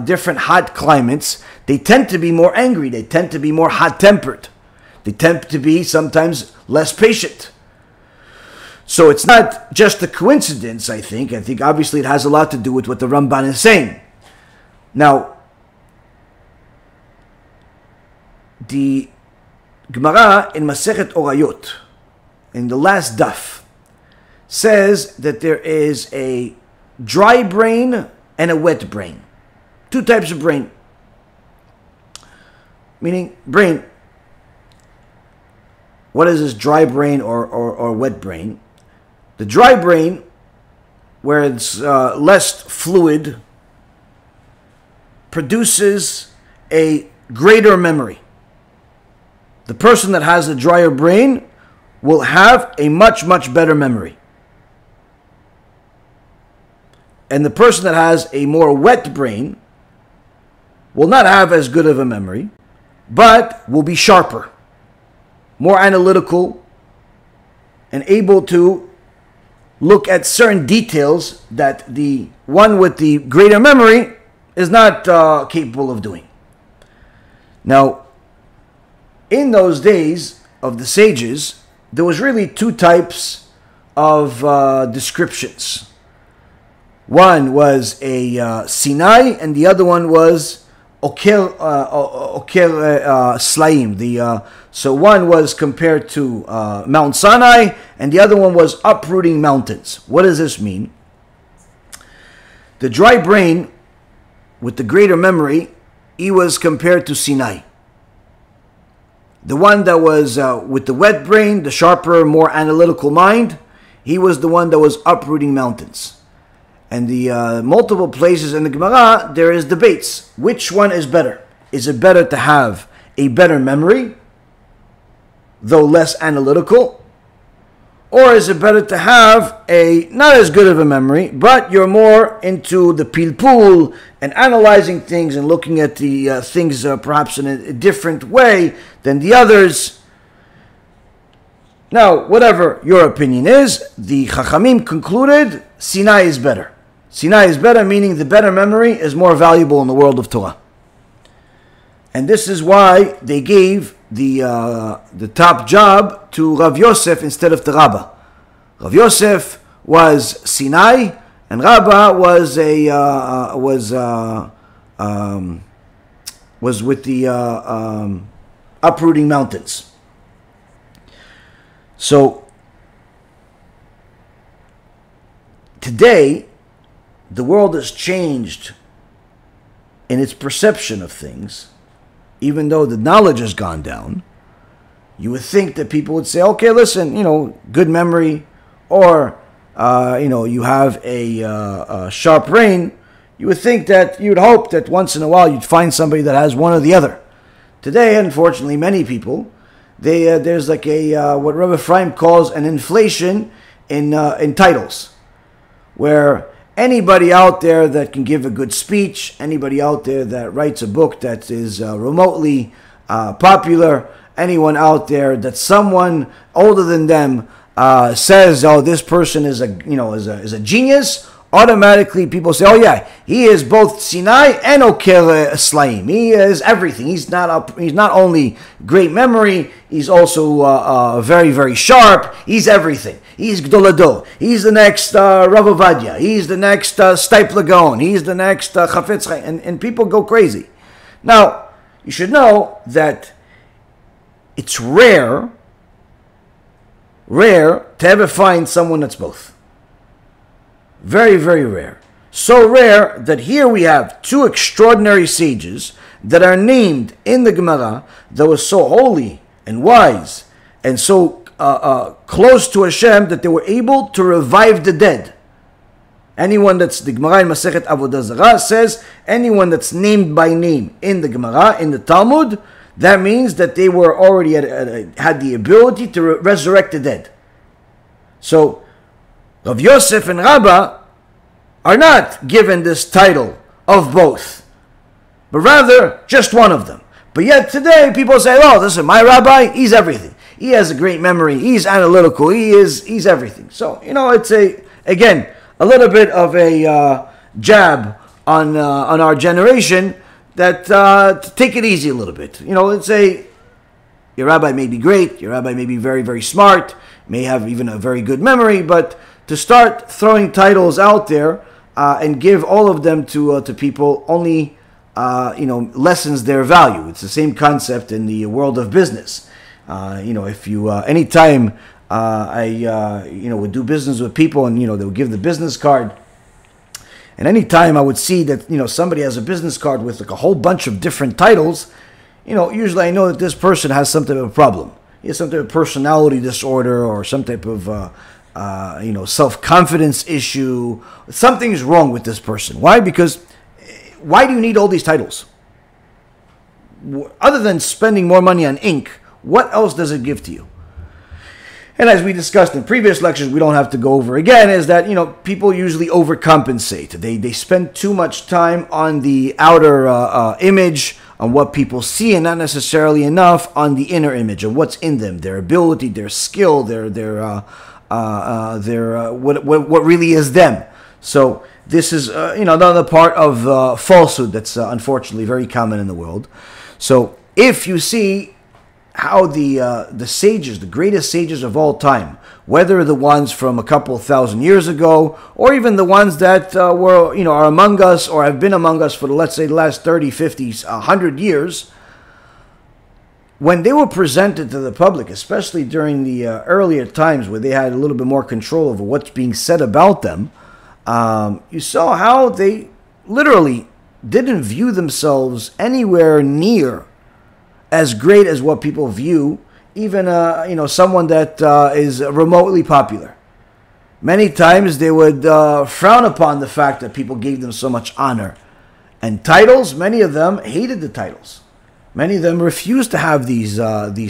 different hot climates, they tend to be more angry. They tend to be more hot-tempered. They tend to be sometimes less patient. So it's not just a coincidence, I think. I think obviously it has a lot to do with what the Ramban is saying. Now, the Gemara in Masechet Orayot, in the last daf, says that there is a dry brain and a wet brain. Two types of brain. Meaning, brain. What is this dry brain or wet brain? The dry brain, where it's less fluid, produces a greater memory. The person that has a drier brain will have a much, much better memory. And the person that has a more wet brain will not have as good of a memory, but will be sharper, more analytical, and able to look at certain details that the one with the greater memory is not capable of doing. Now, in those days of the sages, there was really two types of descriptions. One was a Sinai, and the other one was Oker Slaim. So one was compared to Mount Sinai, and the other one was uprooting mountains. What does this mean? The dry brain with the greater memory, he was compared to Sinai. The one that was with the wet brain, the sharper, more analytical mind, he was the one that was uprooting mountains. And the multiple places in the Gemara, there is debates. Which one is better? Is it better to have a better memory, though less analytical? Or is it better to have a not as good of a memory, but you're more into the pilpul and analyzing things and looking at the things perhaps in a different way than the others? Now, whatever your opinion is, the Chachamim concluded Sinai is better. Sinai is better, meaning the better memory is more valuable in the world of Torah. And this is why they gave the top job to Rav Yosef instead of the Rabbi. Rav Yosef was Sinai, and Rabbi was with the uprooting mountains. So today, the world has changed in its perception of things. Even though the knowledge has gone down, you would think that people would say, okay, listen, good memory, or, you have a sharp brain. You would think that, you would hope that once in a while you'd find somebody that has one or the other. Today, unfortunately, many people, there's like what Rabbi Ephraim calls an inflation in titles, where anybody out there that can give a good speech, anybody out there that writes a book that is remotely popular, anyone out there that someone older than them says, "Oh, this person is a genius," automatically people say, "Oh yeah, he is both Sinai and Oker Slaim. He is everything. He's not only great memory, he's also very, very sharp. He's everything. He's Gdolado. He's the next Rav Ovadia. He's the next Stipler Gaon. He's the next Chafetz Chaim," and people go crazy. Now, you should know that it's rare to ever find someone that's both. Very, very rare. So rare that here we have two extraordinary sages that are named in the Gemara that were so holy and wise and so close to Hashem that they were able to revive the dead. Anyone that's, the Gemara in Masechet Avodah Zarah says, anyone that's named by name in the Gemara, in the Talmud, that means that they were already had the ability to resurrect the dead. So, Rav Yosef and Rabbi are not given this title of both, but rather just one of them. But yet today people say, "Oh, listen, my rabbi, he's everything. He has a great memory. He's analytical. He's everything." So it's again a little bit of a jab on our generation that to take it easy a little bit. Your rabbi may be great. Your rabbi may be very, very smart. May have even a very good memory, but to start throwing titles out there and give all of them to people only lessens their value. It's the same concept in the world of business. If you anytime I would do business with people, and they would give the business card, and anytime I would see that somebody has a business card with like a whole bunch of different titles, usually I know that this person has some type of problem. He has some type of personality disorder or some type of self-confidence issue. Something's wrong with this person. Why? Because why do you need all these titles? Other than spending more money on ink, what else does it give to you? And as we discussed in previous lectures, we don't have to go over again, is that, people usually overcompensate. They spend too much time on the outer image, on what people see, and not necessarily enough on the inner image of what's in them, their ability, their skill, their what really is them. So this is another part of falsehood that's unfortunately very common in the world. So if you see how the sages, the greatest sages of all time, whether the ones from a couple thousand years ago, or even the ones that are among us or have been among us for, let's say, the last 30, 50, 100 years, when they were presented to the public, especially during the earlier times where they had a little bit more control over what's being said about them, you saw how they literally didn't view themselves anywhere near as great as what people view even someone that is remotely popular. Many times they would frown upon the fact that people gave them so much honor and titles. Many of them hated the titles. Many of them refused to have these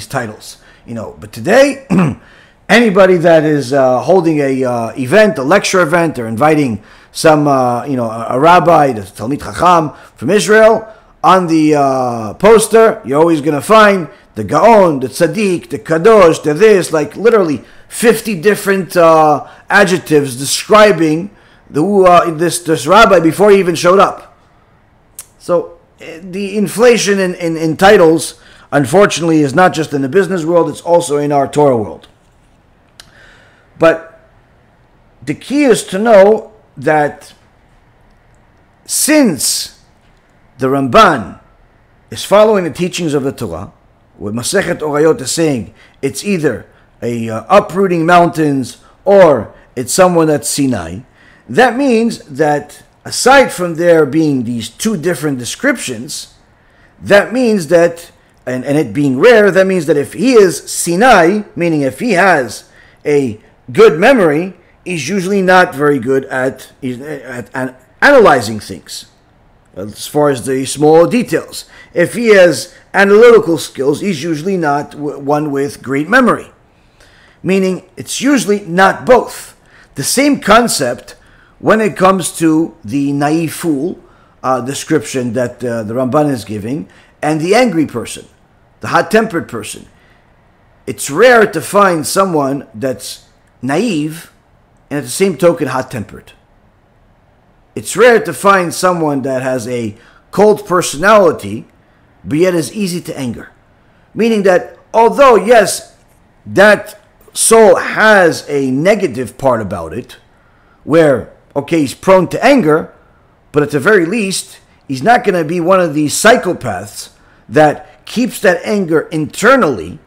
titles. But today, anybody that is holding a event, a lecture event, or inviting some a rabbi, the Talmud Chacham from Israel, on the poster, you're always going to find the Gaon, the Tzaddik, the Kadosh, the this, like literally 50 different adjectives describing this rabbi before he even showed up. So the inflation in titles, unfortunately, is not just in the business world, it's also in our Torah world. But the key is to know that since the Ramban is following the teachings of the Torah, what Masechet Orayot is saying, it's either uprooting mountains or it's someone that's Sinai. That means that aside from there being these two different descriptions, that means that, and it being rare, that means that if he is Sinai, meaning if he has a good memory, he's usually not very good at analyzing things, as far as the small details. If he has analytical skills, he's usually not one with great memory. Meaning, it's usually not both. The same concept when it comes to the naive fool description that the Ramban is giving, and the angry person, the hot-tempered person. It's rare to find someone that's naive and at the same token hot-tempered. It's rare to find someone that has a cold personality, but yet is easy to anger. Meaning that although, yes, that soul has a negative part about it, where, okay, he's prone to anger, but at the very least, he's not going to be one of these psychopaths that keeps that anger internally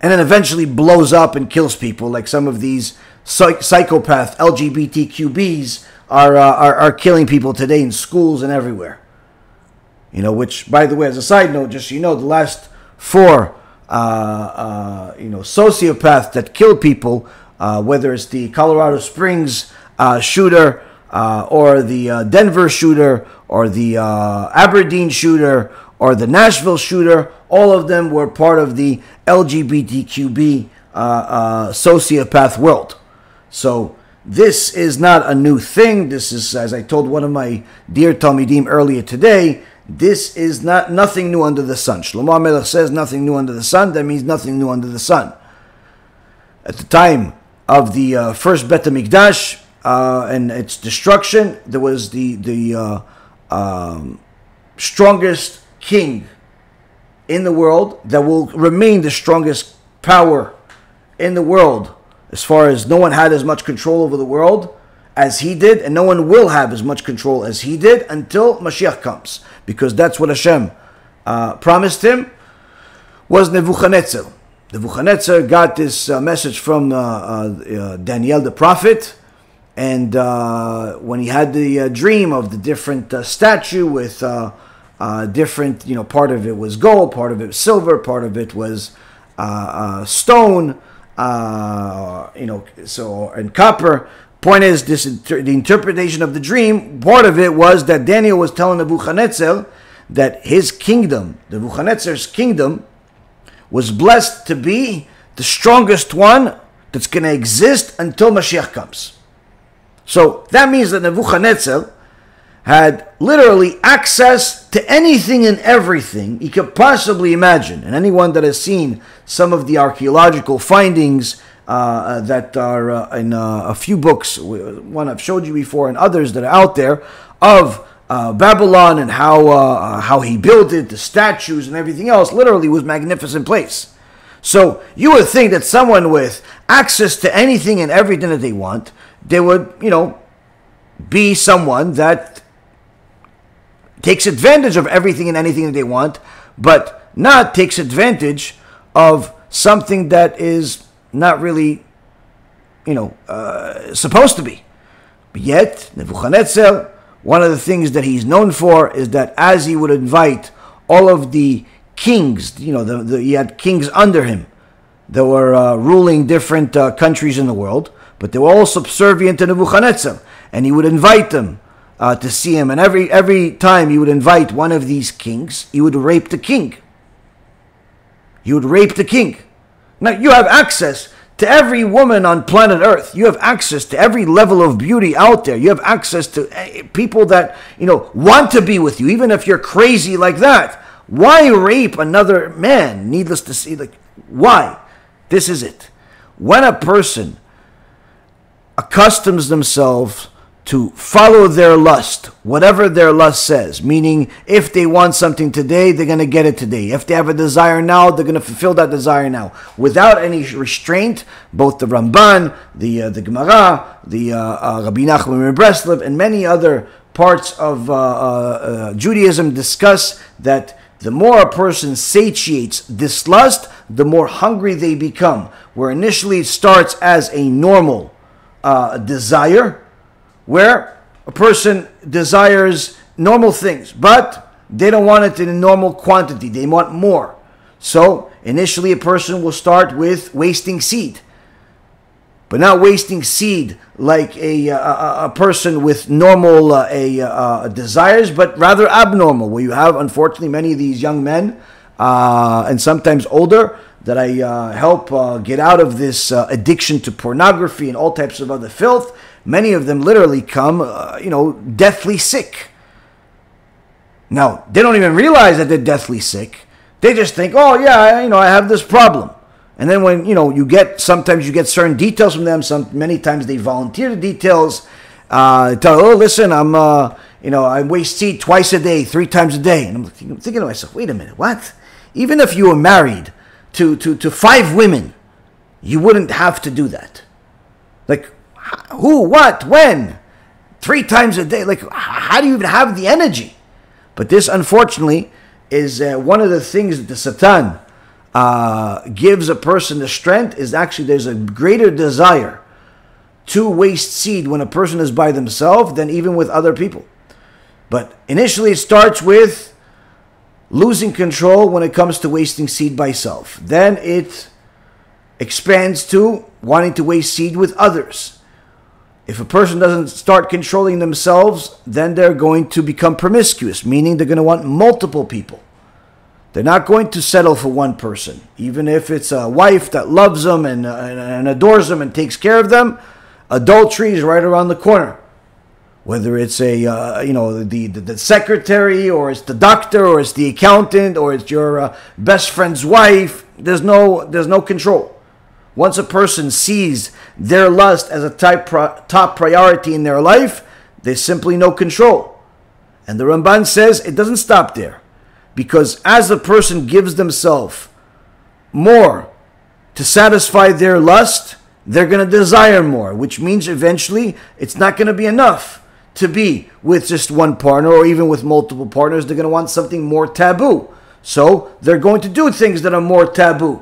and then eventually blows up and kills people like some of these psychopath LGBTQBs are killing people today in schools and everywhere. You know, which, by the way, as a side note, just so you know, the last 4 sociopaths that kill people, whether it's the Colorado Springs shooter, or the Denver shooter, or the Aberdeen shooter, or the Nashville shooter, all of them were part of the LGBTQB sociopath world. So this is not a new thing. This is, as I told one of my dear Talmidim earlier today, this is nothing new under the sun. Shlomo HaMelech says nothing new under the sun. That means nothing new under the sun. At the time of the first Bet HaMikdash and its destruction, there was the strongest king in the world that will remain the strongest power in the world, as far as no one had as much control over the world as he did, and no one will have as much control as he did until Mashiach comes, because that's what Hashem promised him, was Nebuchadnezzar. Nebuchadnezzar got this message from Daniel the prophet, and when he had the dream of the different statue with different, part of it was gold, part of it was silver, part of it was stone, and copper. Point is, the interpretation of the dream, part of it was that Daniel was telling Nebuchadnezzar that his kingdom, Nebuchadnezzar's kingdom, was blessed to be the strongest one that's going to exist until Mashiach comes. So that means that Nebuchadnezzar had literally access to anything and everything he could possibly imagine. And anyone that has seen some of the archaeological findings that are in a few books, one I've showed you before and others that are out there, of Babylon and how he built it, the statues and everything else, literally was a magnificent place. So you would think that someone with access to anything and everything that they want, they would, be someone that takes advantage of everything and anything that they want, but not takes advantage of something that is not really, supposed to be. But yet, Nebuchadnezzar, one of the things that he's known for is that as he would invite all of the kings, he had kings under him that were ruling different countries in the world, but they were all subservient to Nebuchadnezzar, and he would invite them to see him, and every time he would invite one of these kings, he would rape the king. He would rape the king. Now, you have access to every woman on planet Earth. You have access to every level of beauty out there. You have access to people that, want to be with you, even if you're crazy like that. Why rape another man? Needless to say, why? This is it. When a person accustoms themselves to follow their lust, whatever their lust says. Meaning, if they want something today, they're going to get it today. If they have a desire now, they're going to fulfill that desire now, without any restraint. Both the Ramban, the Gemara, the Rabbi Nachman of Breslov, and many other parts of Judaism discuss that the more a person satiates this lust, the more hungry they become. Where initially it starts as a normal desire, where a person desires normal things, but they don't want it in a normal quantity. They want more. So initially a person will start with wasting seed, but not wasting seed like a person with normal desires, but rather abnormal, where you have, unfortunately, many of these young men and sometimes older that I help get out of this addiction to pornography and all types of other filth. Many of them literally come, deathly sick. Now, they don't even realize that they're deathly sick. They just think, oh yeah, I have this problem. And then when, sometimes you get certain details from them. Many times they volunteer the details. Tell, oh, listen, I waste seed twice a day, 3 times a day. And I'm thinking to myself, wait a minute, what? Even if you were married to 5 women, you wouldn't have to do that. Like, who, what, when? 3 times a day? Like, how do you even have the energy? But this, unfortunately, is one of the things that the Satan gives a person the strength, is actually there's a greater desire to waste seed when a person is by themselves than even with other people. But initially it starts with losing control when it comes to wasting seed by self. Then it expands to wanting to waste seed with others. If a person doesn't start controlling themselves, then they're going to become promiscuous, meaning they're going to want multiple people. They're not going to settle for one person. Even if it's a wife that loves them and adores them and takes care of them, adultery is right around the corner. Whether it's the secretary, or it's the doctor, or it's the accountant, or it's your best friend's wife, there's no control. Once a person sees their lust as a top priority in their life, there's simply no control. And the Ramban says it doesn't stop there. Because as the person gives themselves more to satisfy their lust, they're going to desire more, which means eventually it's not going to be enough to be with just one partner or even with multiple partners. They're going to want something more taboo. So they're going to do things that are more taboo,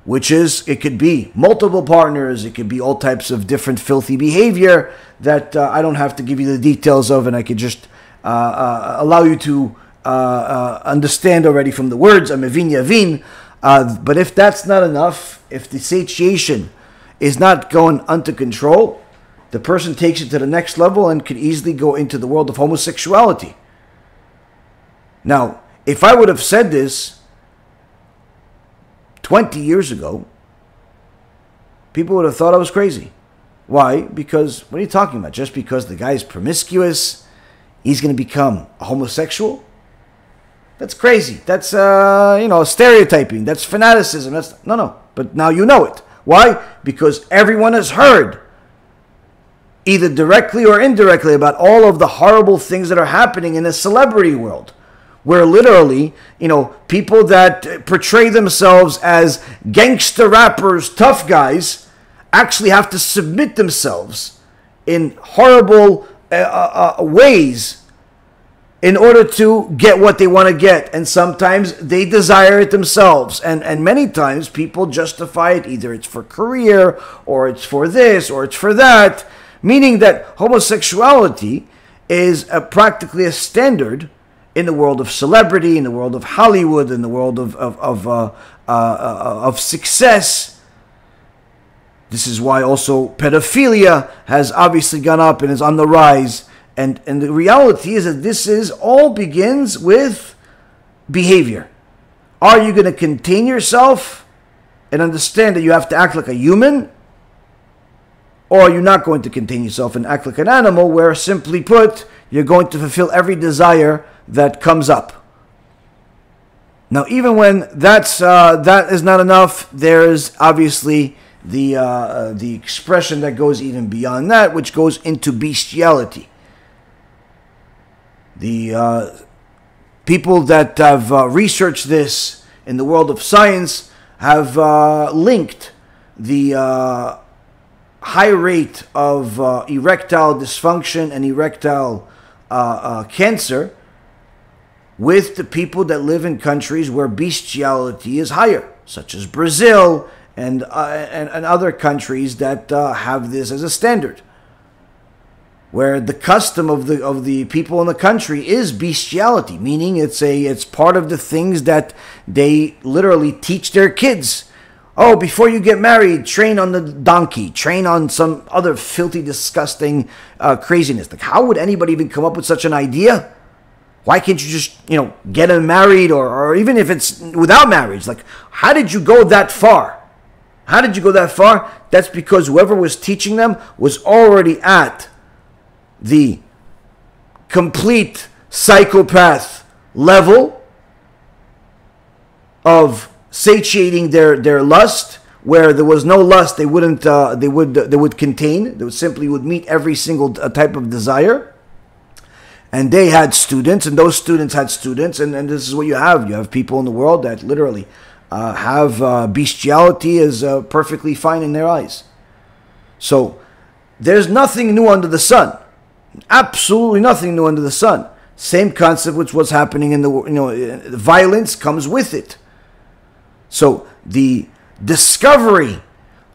which is, it could be multiple partners, it could be all types of different filthy behavior that I don't have to give you the details of, and I could just allow you to understand already from the words, amevin yavin. But if that's not enough, if the satiation is not going under control, the person takes it to the next level and could easily go into the world of homosexuality. Now, if I would have said this 20 years ago, people would have thought I was crazy. Why? Because, what are you talking about? Just because the guy is promiscuous, he's going to become a homosexual? That's crazy. That's, stereotyping. That's fanaticism. No. But now you know it. Why? Because everyone has heard, either directly or indirectly, about all of the horrible things that are happening in the celebrity world, where literally, people that portray themselves as gangster rappers, tough guys, actually have to submit themselves in horrible ways in order to get what they want to get. And sometimes they desire it themselves. And many times people justify it. Either it's for career, or it's for this, or it's for that. Meaning that homosexuality is practically a standard in the world of celebrity, in the world of Hollywood, in the world of success. This is why also pedophilia has obviously gone up and is on the rise. And the reality is that this all begins with behavior. Are you going to contain yourself and understand that you have to act like a human? Or are you not going to contain yourself and act like an animal, where, simply put, you're going to fulfill every desire that comes up? Now, even when that is not enough, there is obviously the expression that goes even beyond that, which goes into bestiality. The people that have researched this in the world of science have linked the high rate of erectile dysfunction and erectile cancer with the people that live in countries where bestiality is higher, such as Brazil and other countries that have this as a standard, where the custom of the people in the country is bestiality, meaning it's part of the things that they literally teach their kids. Oh, before you get married, train on the donkey, train on some other filthy, disgusting craziness. Like, how would anybody even come up with such an idea? Why can't you just, get them married, or even if it's without marriage? Like, how did you go that far? How did you go that far? That's because whoever was teaching them was already at the complete psychopath level of satiating their lust, where there was no lust, they would contain. They simply would meet every single type of desire. And they had students, and those students had students, and this is what you have. You have people in the world that literally have bestiality as perfectly fine in their eyes. So there's nothing new under the sun. Absolutely nothing new under the sun. Same concept which was happening in the violence comes with it. So the discovery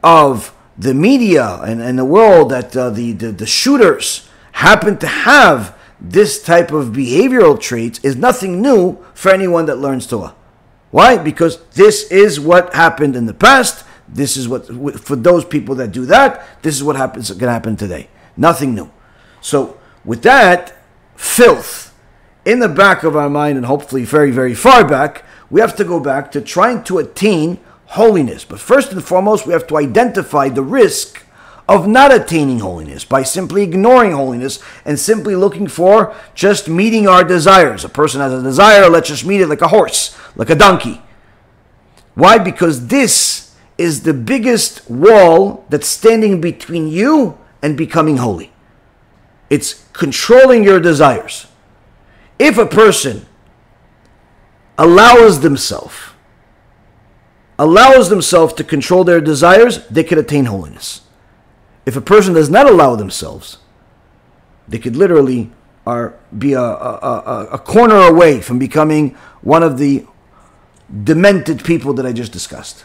of the media and the world that the shooters happen to have this type of behavioral traits is nothing new for anyone that learns Torah. Why? Because this is what happened in the past. This is what, for those people that do that, this is what happens going to happen today. Nothing new. So with that filth in the back of our mind, and hopefully very, very far back, we have to go back to trying to attain holiness. But first and foremost, we have to identify the risk of not attaining holiness by simply ignoring holiness and simply looking for just meeting our desires. A person has a desire, let's just meet it like a horse, like a donkey. Why? Because this is the biggest wall that's standing between you and becoming holy. It's controlling your desires. If a person allows themselves to control their desires, they could attain holiness. If a person does not allow themselves, they could literally be a corner away from becoming one of the demented people that I just discussed.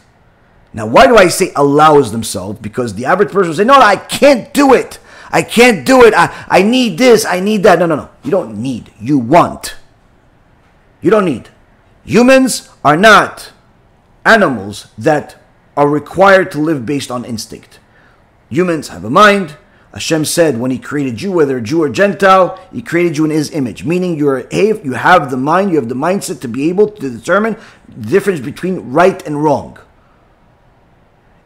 Now, why do I say allows themselves? Because the average person will say, no, I can't do it. I can't do it. I need this. I need that. No. You don't need. You want. You don't need. Humans are not animals that are required to live based on instinct. Humans have a mind. Hashem said when He created you, whether Jew or Gentile, He created you in His image. Meaning you have the mind, you have the mindset to be able to determine the difference between right and wrong.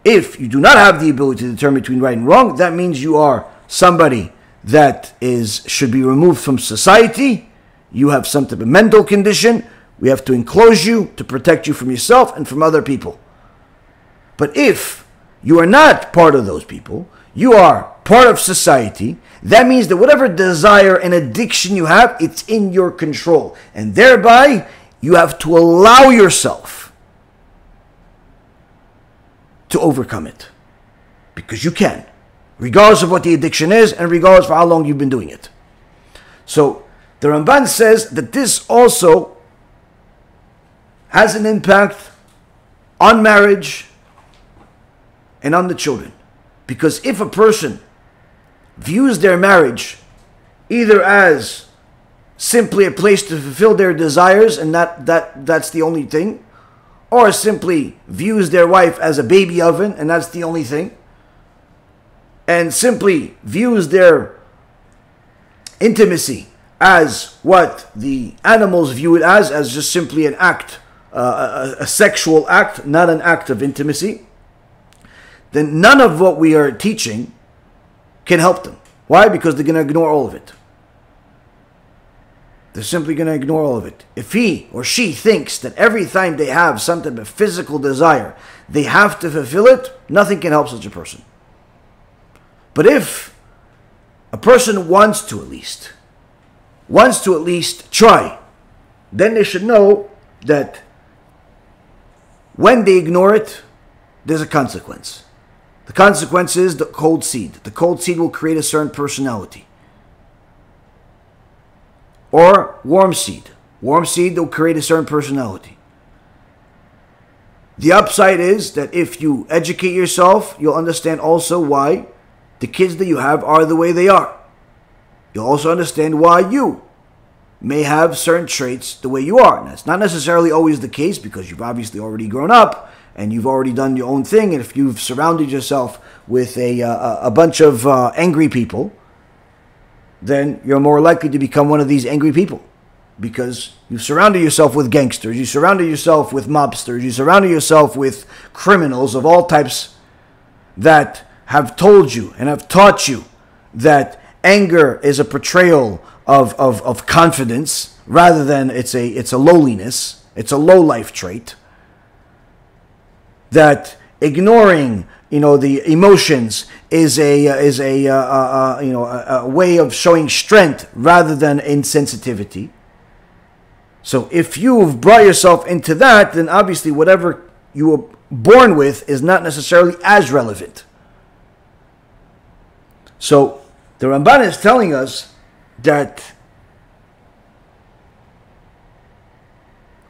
If you do not have the ability to determine between right and wrong, that means you are somebody that should be removed from society. You have some type of mental condition. We have to enclose you to protect you from yourself and from other people. But if you are not part of those people, you are part of society, that means that whatever desire and addiction you have, it's in your control. And thereby, you have to allow yourself to overcome it. Because you can. Regardless of what the addiction is, and regardless of how long you've been doing it. So, the Ramban says that this also has an impact on marriage and on the children. Because if a person views their marriage either as simply a place to fulfill their desires and that's the only thing, or simply views their wife as a baby oven and that's the only thing, and simply views their intimacy as what the animals view it as just simply an act, a sexual act, not an act of intimacy, then none of what we are teaching can help them. Why? Because they're going to ignore all of it. they're simply going to ignore all of it. If he or she thinks that every time they have some type of physical desire, they have to fulfill it, nothing can help such a person. But if a person wants to at least try, then they should know that when they ignore it, there's a consequence. The consequence is the cold seed. The cold seed will create a certain personality. Or warm seed. Warm seed will create a certain personality. The upside is that if you educate yourself, you'll understand also why the kids that you have are the way they are. You'll also understand why you may have certain traits the way you are. Now, it's not necessarily always the case because you've obviously already grown up and you've already done your own thing. And if you've surrounded yourself with a bunch of angry people, then you're more likely to become one of these angry people because you've surrounded yourself with gangsters, you surrounded yourself with mobsters, you surrounded yourself with criminals of all types that have told you and have taught you that anger is a portrayal of confidence rather than it's a lowliness, it's a low life trait. That ignoring the emotions is a way of showing strength rather than insensitivity. So if you've brought yourself into that, then obviously whatever you were born with is not necessarily as relevant. So the Ramban is telling us that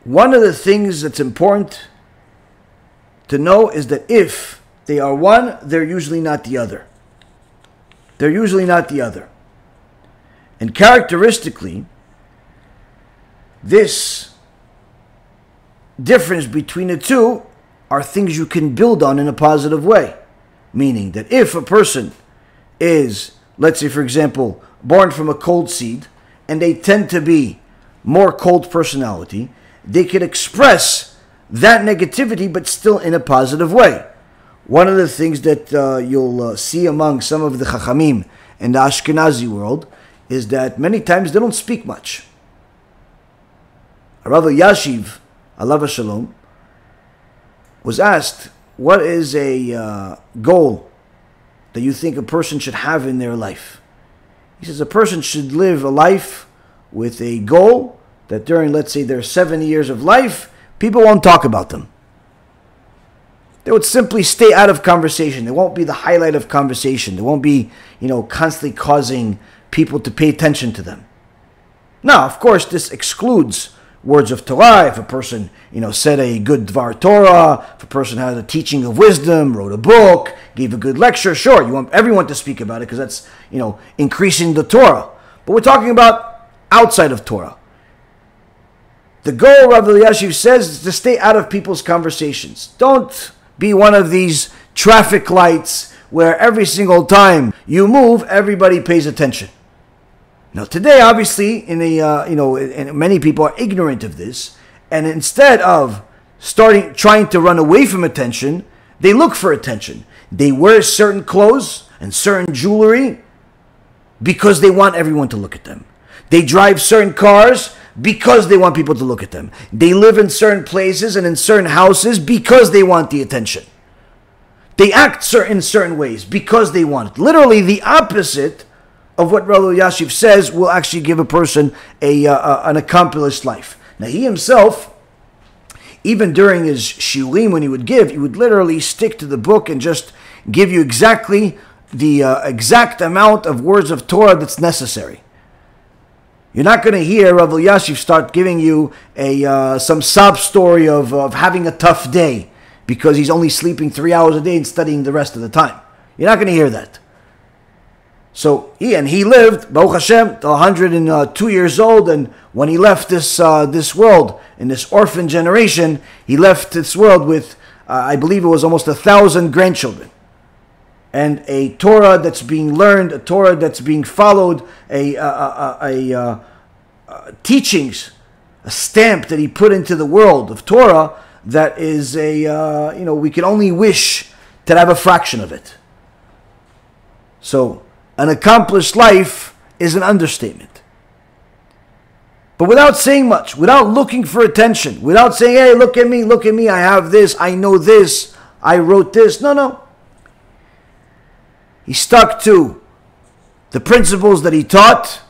one of the things that's important to know is that if they are one, they're usually not the other. They're usually not the other. And characteristically, this difference between the two are things you can build on in a positive way. Meaning that if a person is, let's say for example, born from a cold seed, and they tend to be more cold personality, they can express that negativity but still in a positive way. One of the things that you'll see among some of the Chachamim in the Ashkenazi world is that many times they don't speak much. Rav Yosef, alav shalom, was asked, what is a goal that you think a person should have in their life? He says a person should live a life with a goal that during, let's say, their 70 years of life, people won't talk about them. They would simply stay out of conversation. They won't be the highlight of conversation. They won't be, constantly causing people to pay attention to them. Now, of course, this excludes words of Torah. If a person, said a good Dvar Torah, if a person had a teaching of wisdom, wrote a book, gave a good lecture, sure, you want everyone to speak about it because that's, increasing the Torah. But we're talking about outside of Torah. The goal, Rav Yosef says, is to stay out of people's conversations. Don't be one of these traffic lights where every single time you move, everybody pays attention. Now today, obviously, and many people are ignorant of this, and instead of trying to run away from attention, they look for attention. They wear certain clothes and certain jewelry because they want everyone to look at them. They drive certain cars because they want people to look at them. They live in certain places and in certain houses because they want the attention. They act in certain ways because they want it. Literally the opposite of what Rav Yosef says will actually give a person an accomplished life. Now he himself, even during his shiurim when he would literally stick to the book and just give you exactly the exact amount of words of Torah that's necessary. You're not going to hear Rav Yosef start giving you some sob story of having a tough day because he's only sleeping 3 hours a day and studying the rest of the time. You're not going to hear that. So he lived, Baruch Hashem, till 102 years old, and when he left this world, in this orphan generation, he left this world with, I believe it was almost 1,000 grandchildren. And a Torah that's being learned, a Torah that's being followed, teachings, a stamp that he put into the world of Torah that is we can only wish to have a fraction of it. So, an accomplished life is an understatement. But without saying much, without looking for attention, without saying, hey, look at me, I have this, I know this, I wrote this. No. He stuck to the principles that he taught,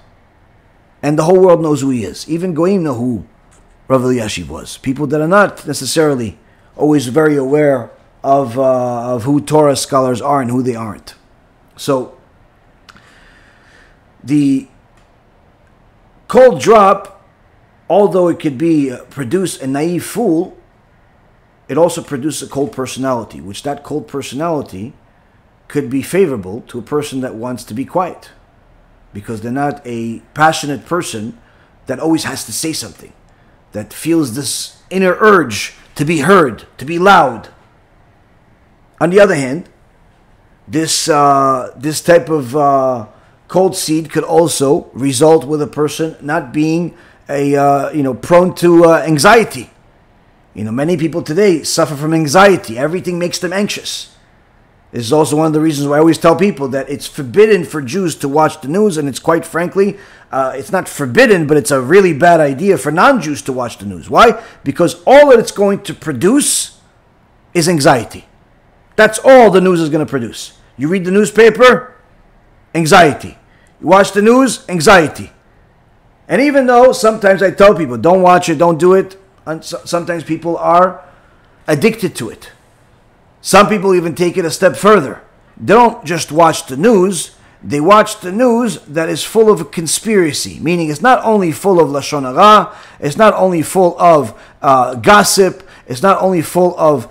and the whole world knows who he is. Even Goyim know who Rav Yosef was. People that are not necessarily always very aware of who Torah scholars are and who they aren't. So, the cold drop, although it could produce a naive fool, it also produces a cold personality, which that cold personality could be favorable to a person that wants to be quiet, because they're not a passionate person that always has to say something, that feels this inner urge to be heard, to be loud. On the other hand, this type of cold seed could also result with a person not being prone to anxiety. Many people today suffer from anxiety. Everything makes them anxious. This is also one of the reasons why I always tell people that it's forbidden for Jews to watch the news, and it's quite frankly, it's not forbidden, but it's a really bad idea for non-Jews to watch the news. Why? Because all that it's going to produce is anxiety. That's all the news is going to produce. You read the newspaper, anxiety. You watch the news, anxiety. And even though sometimes I tell people, don't watch it, don't do it, and sometimes people are addicted to it. Some people even take it a step further. They don't just watch the news, they watch the news that is full of a conspiracy, meaning it's not only full of Lashon Hara, it's not only full of gossip, it's not only full of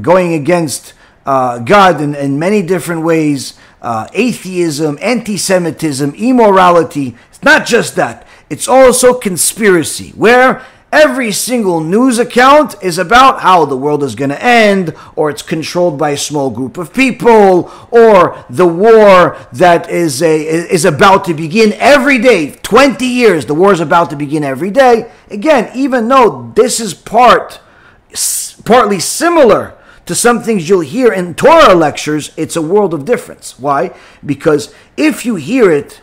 going against God in many different ways, atheism, anti-Semitism, immorality. It's not just that. It's also conspiracy, where every single news account is about how the world is going to end, or it's controlled by a small group of people, or the war that is about to begin every day. 20 years, the war is about to begin every day. Again, even though this is partly similar to some things you'll hear in Torah lectures, it's a world of difference. Why? Because if you hear it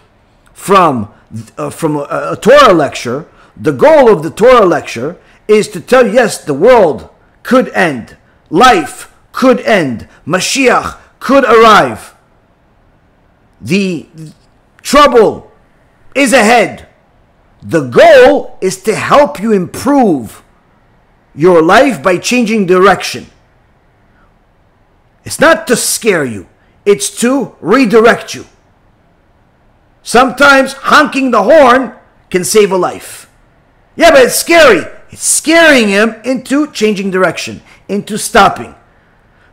from a Torah lecture, the goal of the Torah lecture is to tell you, yes, the world could end. Life could end. Mashiach could arrive. The trouble is ahead. The goal is to help you improve your life by changing direction. It's not to scare you. It's to redirect you. Sometimes honking the horn can save a life. Yeah, but it's scary. It's scaring him into changing direction, into stopping.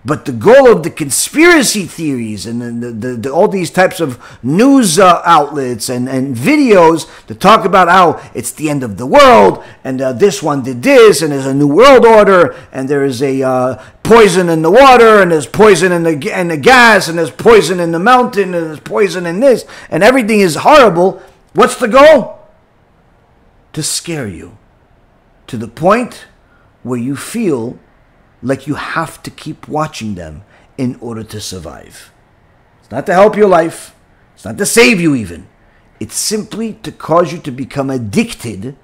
But the goal of the conspiracy theories and all these types of news outlets and videos that talk about how it's the end of the world, and this one did this, and there's a new world order, and there is a poison in the water, and there's poison in the gas, and there's poison in the mountain, and there's poison in this, and everything is horrible. What's the goal? To scare you to the point where you feel like you have to keep watching them in order to survive. It's not to help your life. It's not to save you even. It's simply to cause you to become addicted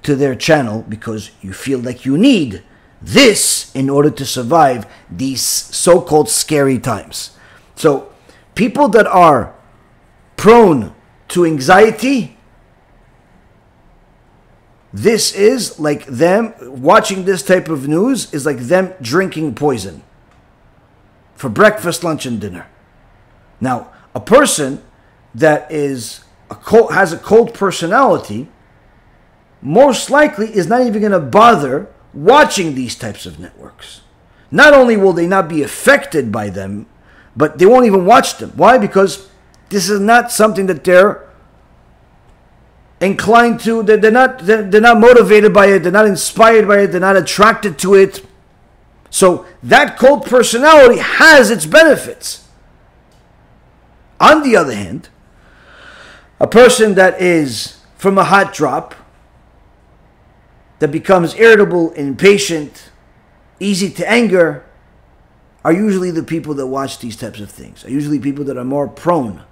to their channel because you feel like you need this in order to survive these so-called scary times. So people that are prone to anxiety, this is like them, watching this type of news is like them drinking poison for breakfast, lunch, and dinner. Now, a person that has a cold personality most likely is not even going to bother watching these types of networks. Not only will they not be affected by them, but they won't even watch them. Why? Because this is not something that they're inclined to. They're not motivated by it. They're not inspired by it. They're not attracted to it. So that cold personality has its benefits. On the other hand, a person that is from a hot drop, that becomes irritable, impatient, easy to anger, are usually the people that watch these types of things. Are usually people that are more prone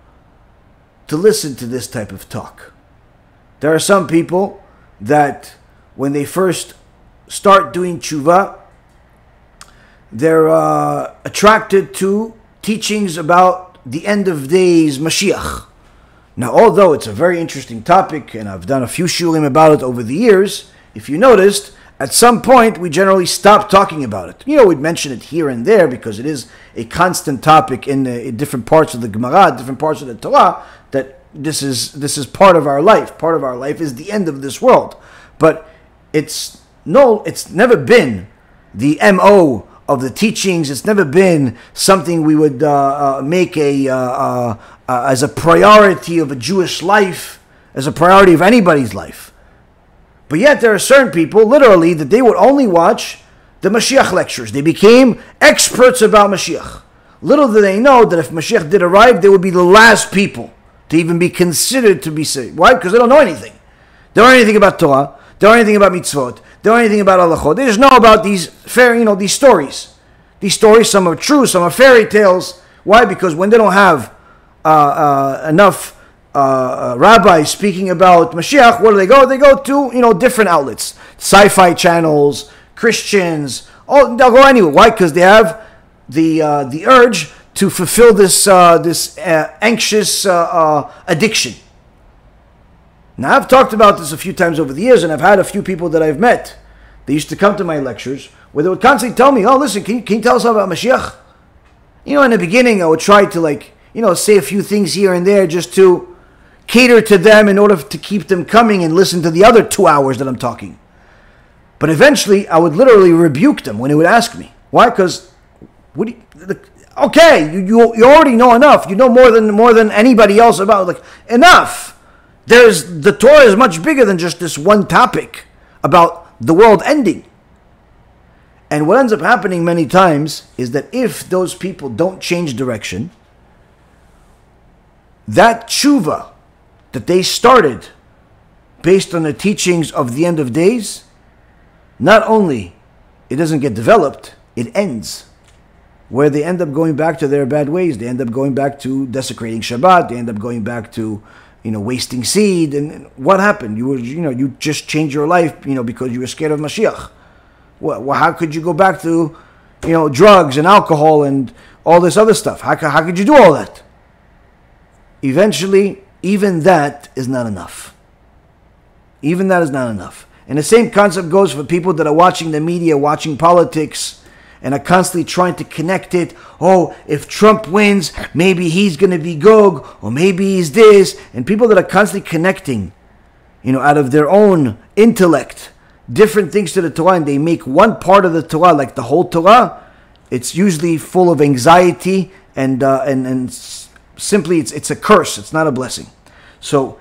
to listen to this type of talk. There are some people that when they first start doing tshuva, they're attracted to teachings about the end of days, Mashiach. Now, although it's a very interesting topic, and I've done a few shulim about it over the years, if you noticed, at some point we generally stop talking about it. We'd mention it here and there because it is a constant topic in different parts of the Gemara, different parts of the Torah, that this is part of our life. Part of our life is the end of this world. But it's never been the MO of the teachings. It's never been something we would make as a priority of a Jewish life, as a priority of anybody's life. But yet there are certain people, literally, that they would only watch the Mashiach lectures. They became experts about Mashiach. Little do they know that if Mashiach did arrive, they would be the last people to even be considered to be saved. Why? Because they don't know anything. They don't know anything about Torah. They don't know anything about mitzvot. They don't know anything about halachot. They just know about these these stories. These stories, some are true, some are fairy tales. Why? Because when they don't have enough rabbis speaking about Mashiach, where do they go? They go to different outlets, sci-fi channels, Christians. They'll go anywhere. Why? Because they have the urge to fulfill this anxious addiction. Now, I've talked about this a few times over the years, and I've had a few people that I've met. They used to come to my lectures where they would constantly tell me, "Oh, listen, can you tell us about Mashiach?" In the beginning, I would try to say a few things here and there just to cater to them in order to keep them coming and listen to the other 2 hours that I'm talking. But eventually, I would literally rebuke them when they would ask me. Why? Because you already know enough. You know more than anybody else about enough. The Torah is much bigger than just this one topic about the world ending. And what ends up happening many times is that if those people don't change direction, that tshuva that they started based on the teachings of the end of days, not only it doesn't get developed, it ends. Where they end up going back to their bad ways. They end up going back to desecrating Shabbat. They end up going back to wasting seed. And what happened? You just changed your life, because you were scared of Mashiach. Well, how could you go back to, drugs and alcohol and all this other stuff? How could you do all that? Eventually, even that is not enough. Even that is not enough. And the same concept goes for people that are watching the media, watching politics, and are constantly trying to connect it. Oh, if Trump wins, maybe he's going to be Gog, or maybe he's this. And people that are constantly connecting, out of their own intellect, different things to the Torah, and they make one part of the Torah like the whole Torah, it's usually full of anxiety and simply it's a curse. It's not a blessing. So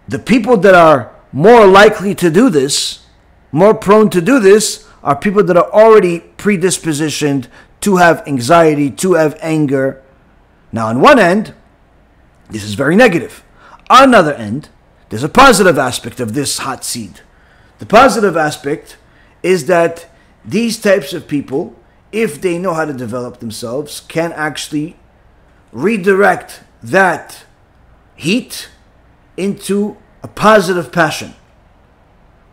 the people that are more likely to do this, more prone to do this, are people that are already predispositioned to have anxiety, to have anger. Now, on one end, this is very negative. On another end, there's a positive aspect of this hot seed. The positive aspect is that these types of people, if they know how to develop themselves, can actually redirect that heat into a positive passion,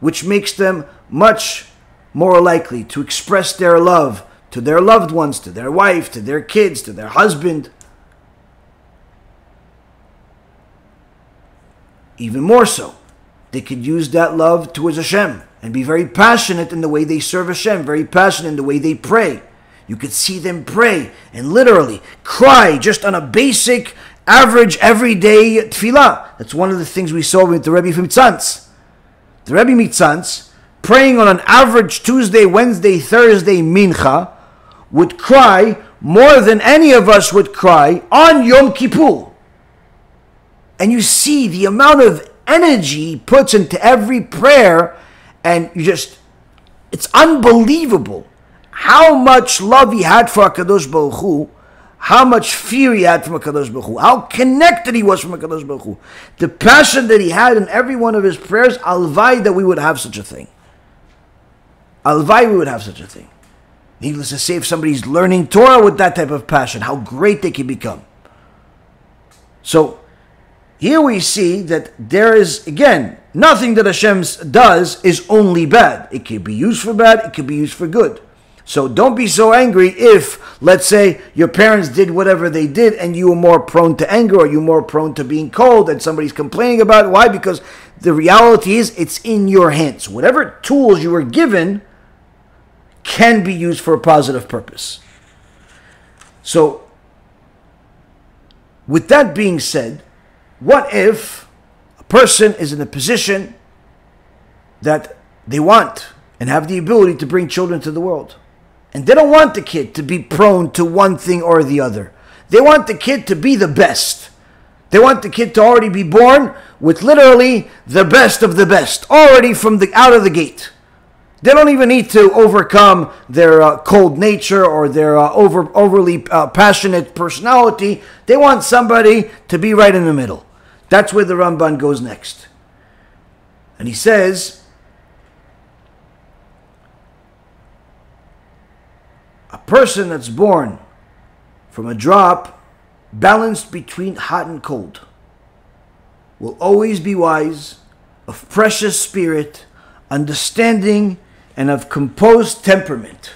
which makes them much more likely to express their love to their loved ones, to their wife, to their kids, to their husband. Even more so, they could use that love towards Hashem and be very passionate in the way they serve Hashem, very passionate in the way they pray. You could see them pray and literally cry just on a basic, average, everyday tefillah. That's one of the things we saw with the Rebbe from Mitzantz. The Rebbe Mitzantz, praying on an average Tuesday, Wednesday, Thursday mincha, would cry more than any of us would cry on Yom Kippur. And you see the amount of energy he puts into every prayer, and it's unbelievable how much love he had for HaKadosh Baruch Hu, how much fear he had from HaKadosh Baruch Hu, how connected he was from HaKadosh Baruch Hu. The passion that he had in every one of his prayers, alvai that we would have such a thing. Alvai we would have such a thing. Needless to say, if somebody's learning Torah with that type of passion, how great they can become. So, here we see that there is, again, nothing that Hashem does is only bad. It can be used for bad, it can be used for good. So don't be so angry if, let's say, your parents did whatever they did and you were more prone to anger, or you're more prone to being cold and somebody's complaining about it. Why? Because the reality is it's in your hands. Whatever tools you were given can be used for a positive purpose. So, with that being said, what if a person is in a position that they want and have the ability to bring children to the world, and they don't want the kid to be prone to one thing or the other? They want the kid to be the best. They want the kid to already be born with literally the best of the best, already from the out of the gate. They don't even need to overcome their cold nature or their overly passionate personality. They want somebody to be right in the middle. That's where the Ramban goes next. And he says, a person that's born from a drop balanced between hot and cold will always be wise, of precious spirit, understanding, and of composed temperament.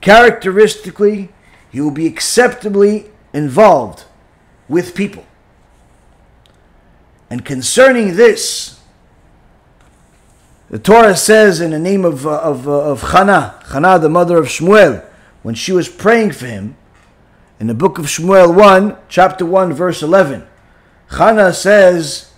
Characteristically, he will be acceptably involved with people. And concerning this, the Torah says in the name of Hannah, the mother of Shmuel, when she was praying for him, in the book of Shmuel 1, chapter 1, verse 11, Hannah says,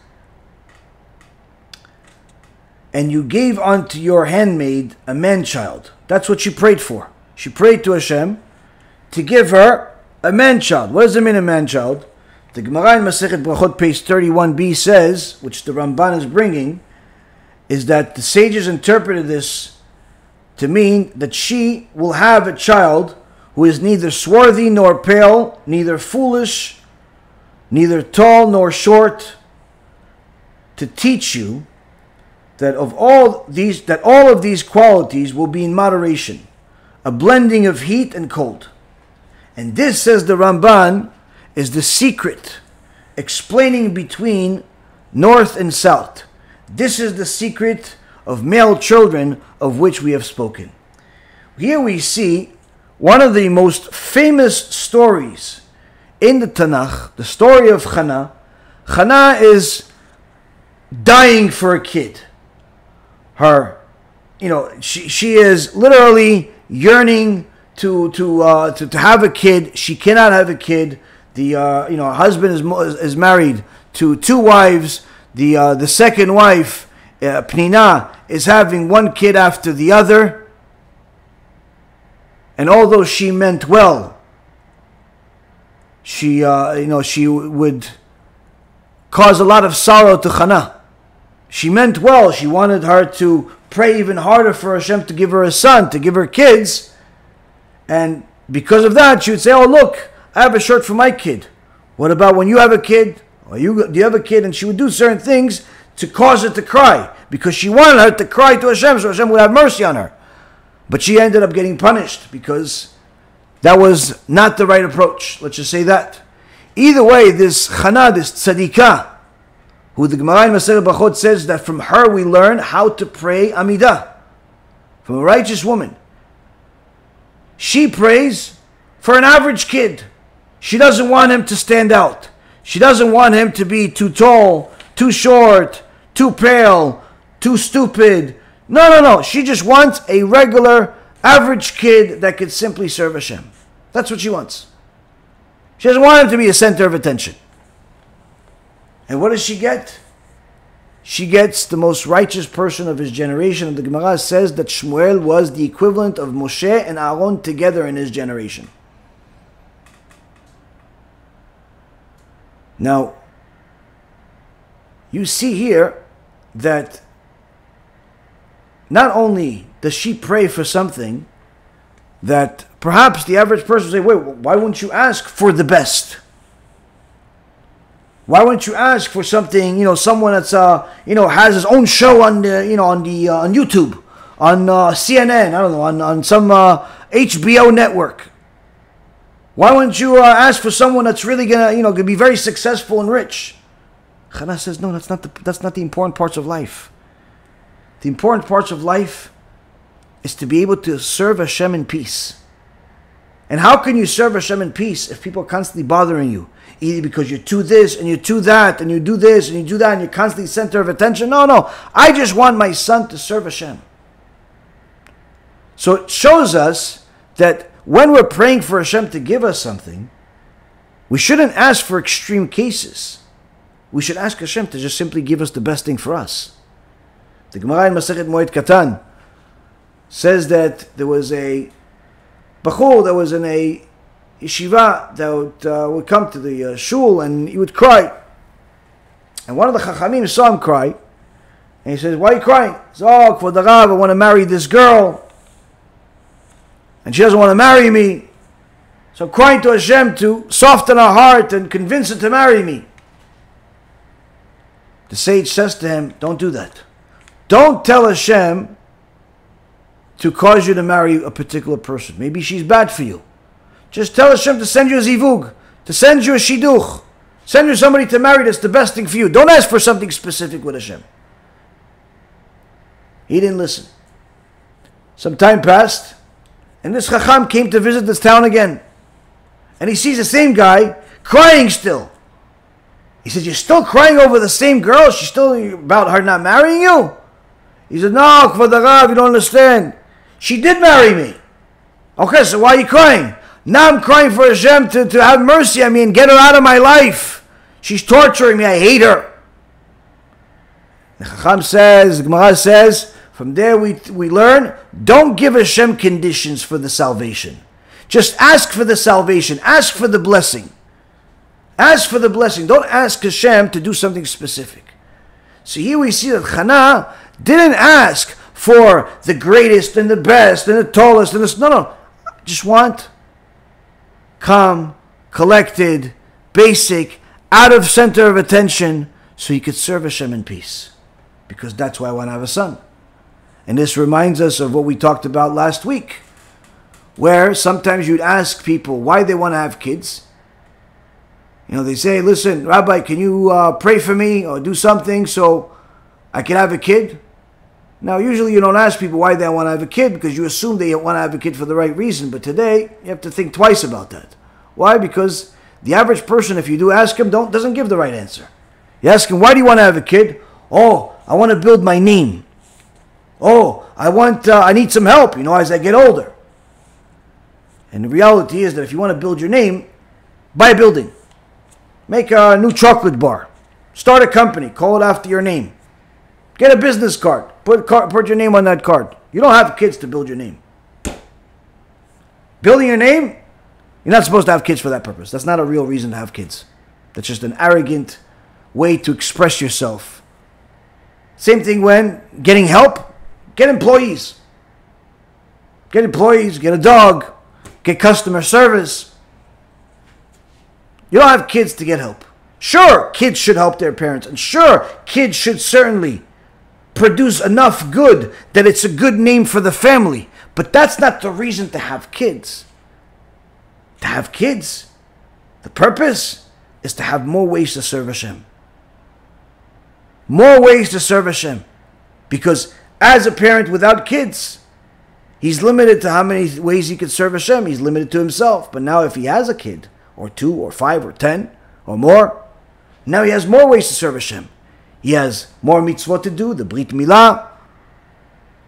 "And you gave unto your handmaid a man-child." That's what she prayed for. She prayed to Hashem to give her a man-child. What does it mean, a man-child? The Gemara in Masechet Brachot, page 31b says, which the Ramban is bringing, is that the sages interpreted this to mean that she will have a child who is neither swarthy nor pale, neither foolish, neither tall nor short, to teach you that all of these qualities will be in moderation, a blending of heat and cold. And this, says the Ramban, is the secret explaining between north and south. This is the secret of male children of which we have spoken. Here we see one of the most famous stories in the Tanakh, the story of Hannah. Hannah is dying for a kid. She is literally yearning to have a kid. She cannot have a kid. Her husband is married to two wives. The second wife, Pnina, is having one kid after the other. And although she meant well, she would cause a lot of sorrow to Hannah. She meant well. She wanted her to pray even harder for Hashem to give her a son, to give her kids. And because of that, she would say, "Oh, look, I have a shirt for my kid. What about when you have a kid? Or do you have a kid?" And she would do certain things to cause her to cry, because she wanted her to cry to Hashem so Hashem would have mercy on her. But she ended up getting punished because that was not the right approach. Let's just say that. Either way, this Hannah, this tzadikah, who the Gemara in Masechet Brachot says that from her we learn how to pray Amidah, from a righteous woman. She prays for an average kid. She doesn't want him to stand out. She doesn't want him to be too tall, too short, too pale, too stupid. No. She just wants a regular, average kid that could simply serve Hashem. That's what she wants. She doesn't want him to be a center of attention. And what does she get? She gets the most righteous person of his generation. And the Gemara says that Shmuel was the equivalent of Moshe and Aaron together in his generation. Now, you see here that not only does she pray for something that perhaps the average person would say, wait, why wouldn't you ask for the best? Why wouldn't you ask for something, someone that's, has his own show on YouTube, on CNN, I don't know, on some HBO network? Why wouldn't you ask for someone that's really gonna be very successful and rich? Chana says, no, that's not the important parts of life. The important parts of life is to be able to serve Hashem in peace. And how can you serve Hashem in peace if people are constantly bothering you? Either because you're too this and you're too that and you do this and you do that and you're constantly center of attention. No. I just want my son to serve Hashem. So it shows us that when we're praying for Hashem to give us something, we shouldn't ask for extreme cases. We should ask Hashem to just simply give us the best thing for us. The Gemara in Masechet Moed Katan says that there was a Bachur that was in a yeshiva that would come to the shul and he would cry. And one of the Chachamim saw him cry. And he says, why are you crying? He says, oh, Kavod HaRav, I want to marry this girl. And she doesn't want to marry me. So I'm crying to Hashem to soften her heart and convince her to marry me. The sage says to him, don't do that. Don't tell Hashem to cause you to marry a particular person. Maybe she's bad for you. Just tell Hashem to send you a zivug, to send you a shidduch, send you somebody to marry that's the best thing for you. Don't ask for something specific with Hashem. He didn't listen. Some time passed, and this Chacham came to visit this town again. And he sees the same guy crying still. He says, you're still crying over the same girl? She's still about her not marrying you? He said, no, Kavod HaRav, you don't understand. She did marry me. Okay, so why are you crying? Now I'm crying for Hashem to have mercy on me and get her out of my life. She's torturing me. I hate her. The Chacham says, the Gemara says, from there we learn, don't give Hashem conditions for the salvation. Just ask for the salvation. Ask for the blessing. Ask for the blessing. Don't ask Hashem to do something specific. So here we see that Chana didn't ask for the greatest and the best and the tallest and the... No. Just want calm, collected, basic, out of center of attention so you could serve Hashem in peace. Because that's why I want to have a son. And this reminds us of what we talked about last week, where sometimes you'd ask people why they want to have kids. You know, they say, listen, Rabbi, can you pray for me or do something so I can have a kid? Now, usually you don't ask people why they want to have a kid because you assume they want to have a kid for the right reason. But today, you have to think twice about that. Why? Because the average person, if you do ask him, doesn't give the right answer. You ask him, why do you want to have a kid? Oh, I want to build my name. Oh, I need some help, as I get older. And the reality is that if you want to build your name, buy a building. Make a new chocolate bar. Start a company. Call it after your name. Get a business card. Put your name on that card. You don't have kids to build your name. Building your name, you're not supposed to have kids for that purpose. That's not a real reason to have kids. That's just an arrogant way to express yourself. Same thing when getting help. Get employees. Get employees. Get a dog. Get customer service. You don't have kids to get help. Sure, kids should help their parents. And sure, kids should certainly produce enough good that it's a good name for the family. But that's not the reason to have kids. To have kids, the purpose is to have more ways to serve Hashem. More ways to serve Hashem. Because as a parent without kids, he's limited to how many ways he can serve Hashem. He's limited to himself. But now if he has a kid, or 2, or 5, or 10, or more, now he has more ways to serve Hashem. He has more mitzvot to do, the Brit Milah,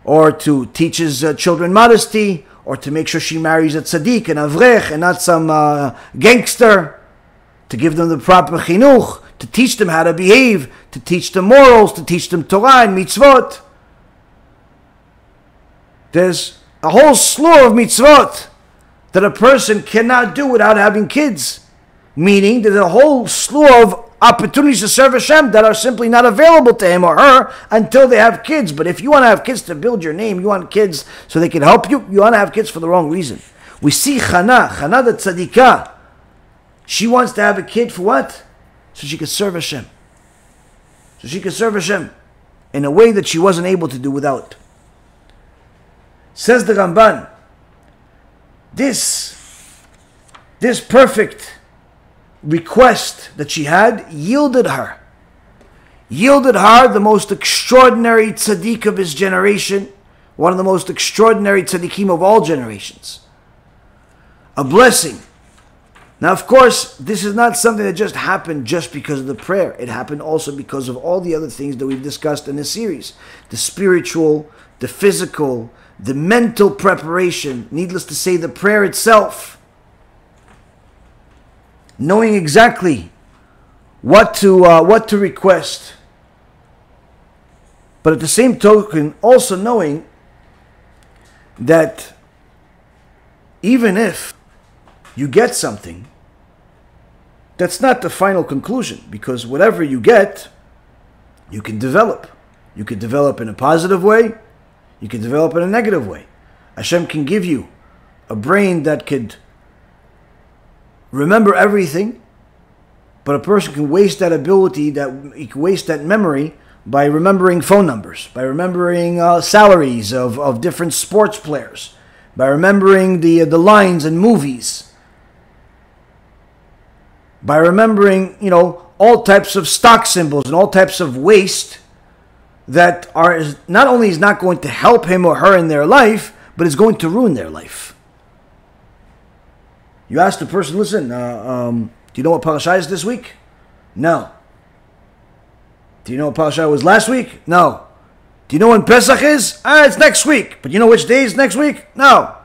or to teach his children modesty, or to make sure she marries a tzaddik, an avrech, and not some gangster, to give them the proper chinuch, to teach them how to behave, to teach them morals, to teach them Torah and mitzvot. There's a whole slew of mitzvot that a person cannot do without having kids. Meaning there's a whole slew of opportunities to serve Hashem that are simply not available to him or her until they have kids. But if you want to have kids to build your name, you want kids so they can help you, you want to have kids for the wrong reason. We see Chana the tzadikah. She wants to have a kid for what? So she could serve Hashem. So she could serve Hashem in a way that she wasn't able to do without. Says the Ramban, this perfect request that she had yielded her yielded hard, the most extraordinary tzaddik of his generation, one of the most extraordinary tzaddikim of all generations. A blessing. Now, of course, this is not something that just happened just because of the prayer. It happened also because of all the other things that we've discussed in this series. The spiritual, the physical, the mental preparation. Needless to say, the prayer itself. Knowing exactly what to request. But at the same token, also knowing that even if you get something, that's not the final conclusion, because whatever you get, you can develop. You can develop in a positive way, you can develop in a negative way. Hashem can give you a brain that could remember everything, but a person can waste that ability, he can waste that memory by remembering phone numbers, by remembering salaries of different sports players, by remembering the lines in movies, by remembering, all types of stock symbols and all types of waste that are not only is not going to help him or her in their life, but is going to ruin their life. You ask the person, listen, do you know what parasha is this week? No. Do you know what parasha was last week? No. Do you know when Pesach is? It's next week. But you know which day is next week? No.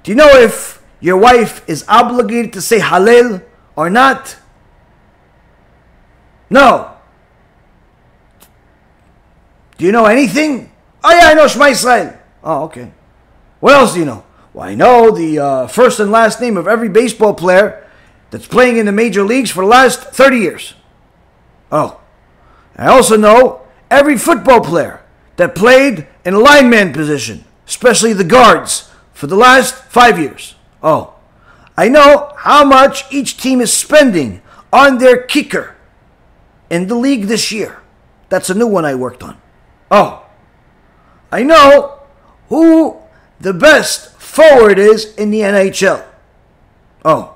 Do you know if your wife is obligated to say Hallel or not? No. Do you know anything? Oh yeah, I know Shema Yisrael. Oh, okay. What else do you know? Well, I know the first and last name of every baseball player that's playing in the major leagues for the last 30 years. Oh. I also know every football player that played in a lineman position, especially the guards, for the last 5 years. Oh. I know how much each team is spending on their kicker in the league this year. That's a new one I worked on. Oh. I know who the best forward is in the NHL. Oh.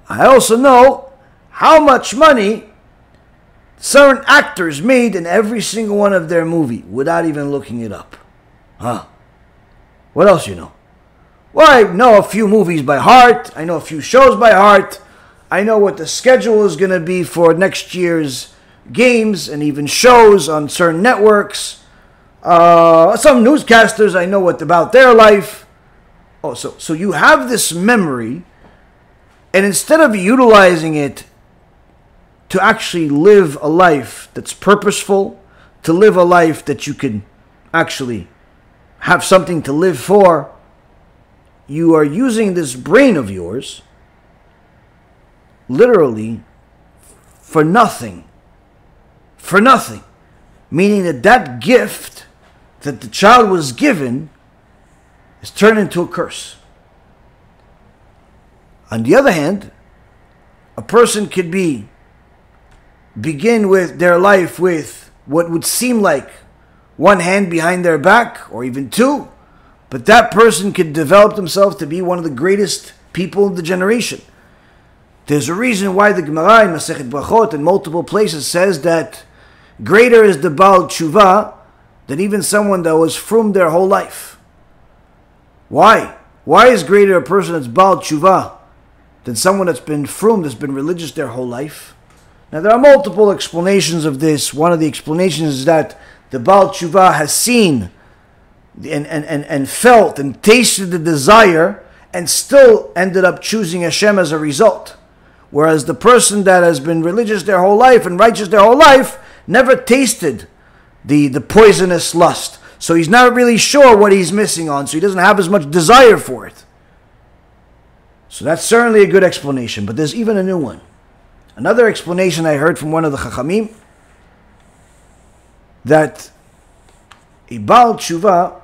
I also know how much money certain actors made in every single one of their movie without even looking it up. Huh. What else you know? Well, I know a few movies by heart. I know a few shows by heart. I know what the schedule is going to be for next year's games and even shows on certain networks. Some newscasters, I know what about their life. Oh, so you have this memory, and instead of utilizing it to actually live a life that's purposeful, to live a life that you can actually have something to live for, you are using this brain of yours literally for nothing. For nothing. Meaning that gift that the child was given is turned into a curse. On the other hand, a person could begin with their life with what would seem like one hand behind their back, or even two, but that person could develop themselves to be one of the greatest people of the generation. There's a reason why the Gemara in Masechet Brachot in multiple places says that greater is the Baal Teshuva than even someone that was frum their whole life. Why? Why is greater a person that's Baal Teshuva than someone that's been frum, that's been religious their whole life? Now there are multiple explanations of this. One of the explanations is that the Baal Teshuva has seen and felt and tasted the desire and still ended up choosing Hashem as a result. Whereas the person that has been religious their whole life and righteous their whole life never tasted the poisonous lust. So he's not really sure what he's missing on, so he doesn't have as much desire for it. So that's certainly a good explanation, but there's even a new one. Another explanation I heard from one of the Chachamim, that a Baal Teshuva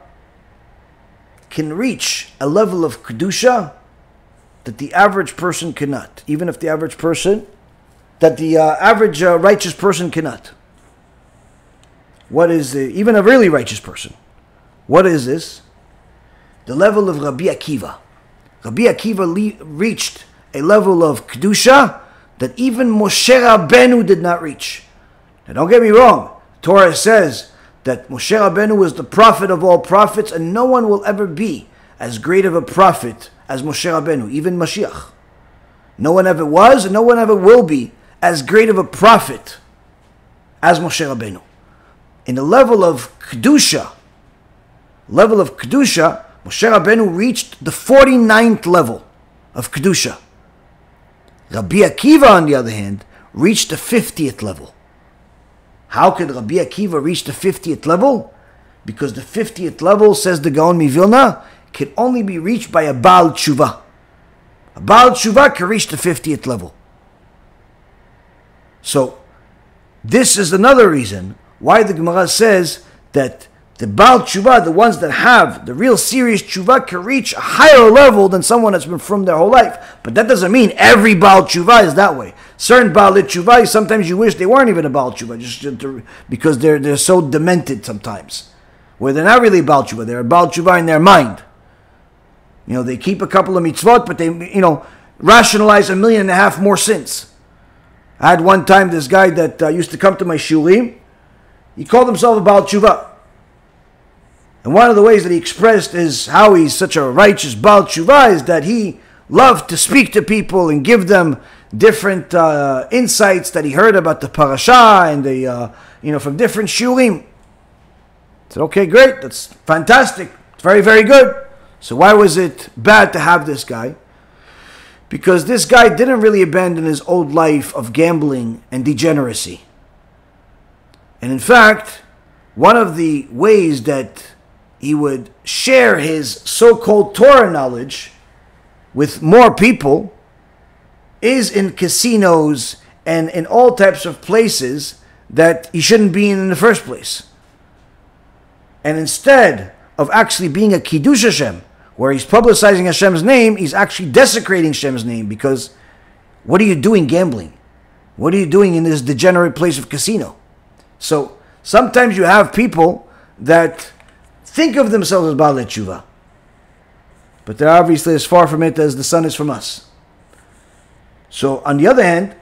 can reach a level of Kedusha that the average person cannot. Even if the average person, that the average righteous person cannot. What is even a really righteous person? What is this? The level of Rabbi Akiva. Rabbi Akiva reached a level of Kedusha that even Moshe Rabbeinu did not reach. Now don't get me wrong. Torah says that Moshe Rabbeinu was the prophet of all prophets, and no one will ever be as great of a prophet as Moshe Rabbeinu, even Mashiach. No one ever was, and no one ever will be as great of a prophet as Moshe Rabbeinu. In the level of Kedusha, Moshe Rabbeinu reached the 49th level of Kedusha. Rabbi Akiva, on the other hand, reached the 50th level. How could Rabbi Akiva reach the 50th level? Because the 50th level, says the Gaon Mivilna, can only be reached by a Baal Teshuva. A Baal Teshuva can reach the 50th level. So, this is another reason why the Gemara says that the Baal Teshuva, the ones that have the real serious Teshuva, can reach a higher level than someone that's been from their whole life. But that doesn't mean every Baal Teshuva is that way. Certain Baal Teshuva, sometimes you wish they weren't even a Baal Teshuva, just because they're so demented sometimes. Where they're not really Baal Teshuva, they're a Baal Teshuva in their mind. You know, they keep a couple of mitzvot, but they, rationalize 1.5 million more sins. I had one time this guy that used to come to my shulim. He called himself a Baal Teshuva. And one of the ways that he expressed is how he's such a righteous Baal Teshuva is that he loved to speak to people and give them different insights that he heard about the parasha and the from different shulim. I said, okay, great, that's fantastic, it's very, very good. So why was it bad to have this guy? Because this guy didn't really abandon his old life of gambling and degeneracy. And in fact, one of the ways that he would share his so-called Torah knowledge with more people is in casinos and in all types of places that he shouldn't be in the first place. And instead of actually being a Kiddush Hashem, where he's publicizing Hashem's name, he's actually desecrating Hashem's name, because what are you doing gambling? What are you doing in this degenerate place of casino? So sometimes you have people that think of themselves as Baal Teshuva, but they're obviously as far from it as the sun is from us. So on the other hand,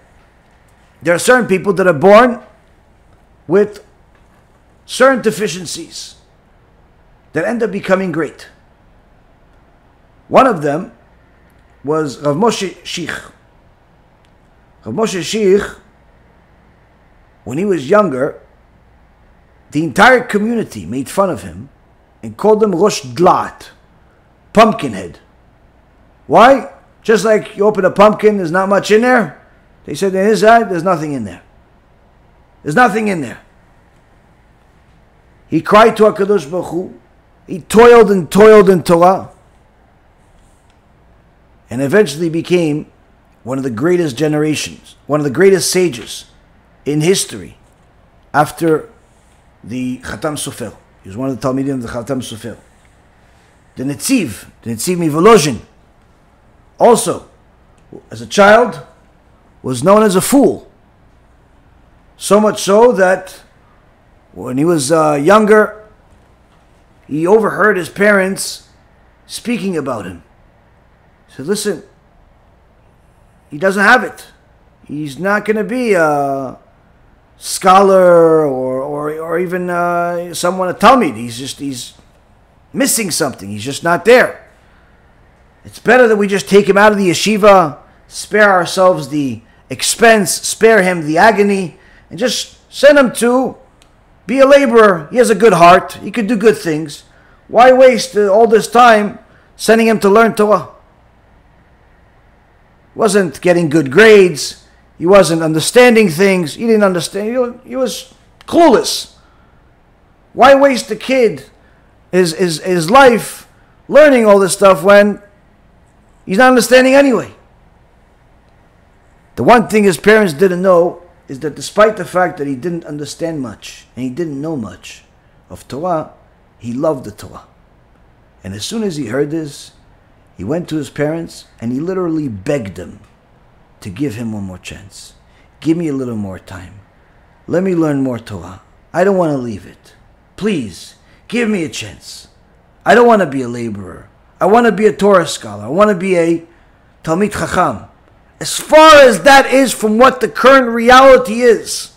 there are certain people that are born with certain deficiencies that end up becoming great. One of them was Rav Moshe Schick. Rav Moshe Schick, when he was younger, the entire community made fun of him and called him Rosh Dlat, pumpkinhead. Why? Just like you open a pumpkin, there's not much in there. They said in his eye, there's nothing in there. There's nothing in there. He cried to HaKodesh Baruch Hu. He toiled in Torah. And eventually became one of the greatest generations, one of the greatest sages in history after the Khatam Sofer. He was one of the Talmidim of the Khatam Sofer. The Netziv Mivolozhin, also, as a child, was known as a fool. So much so that when he was younger, he overheard his parents speaking about him. He said, listen, he doesn't have it. He's not going to be a scholar or even someone, a Talmud. He's missing something. He's just not there. It's better that we just take him out of the yeshiva, spare ourselves the expense, spare him the agony, and just send him to be a laborer. He has a good heart. He could do good things. Why waste all this time sending him to learn Torah? He wasn't getting good grades. He wasn't understanding things. He didn't understand. He was clueless. Why waste the kid his life learning all this stuff when he's not understanding anyway? The one thing his parents didn't know is that despite the fact that he didn't understand much and he didn't know much of Torah, he loved the Torah. And as soon as he heard this, he went to his parents and he literally begged them to give him one more chance. Give me a little more time. Let me learn more Torah. I don't want to leave it. Please, give me a chance. I don't want to be a laborer. I want to be a Torah scholar. I want to be a Talmud Chacham. As far as that is from what the current reality is.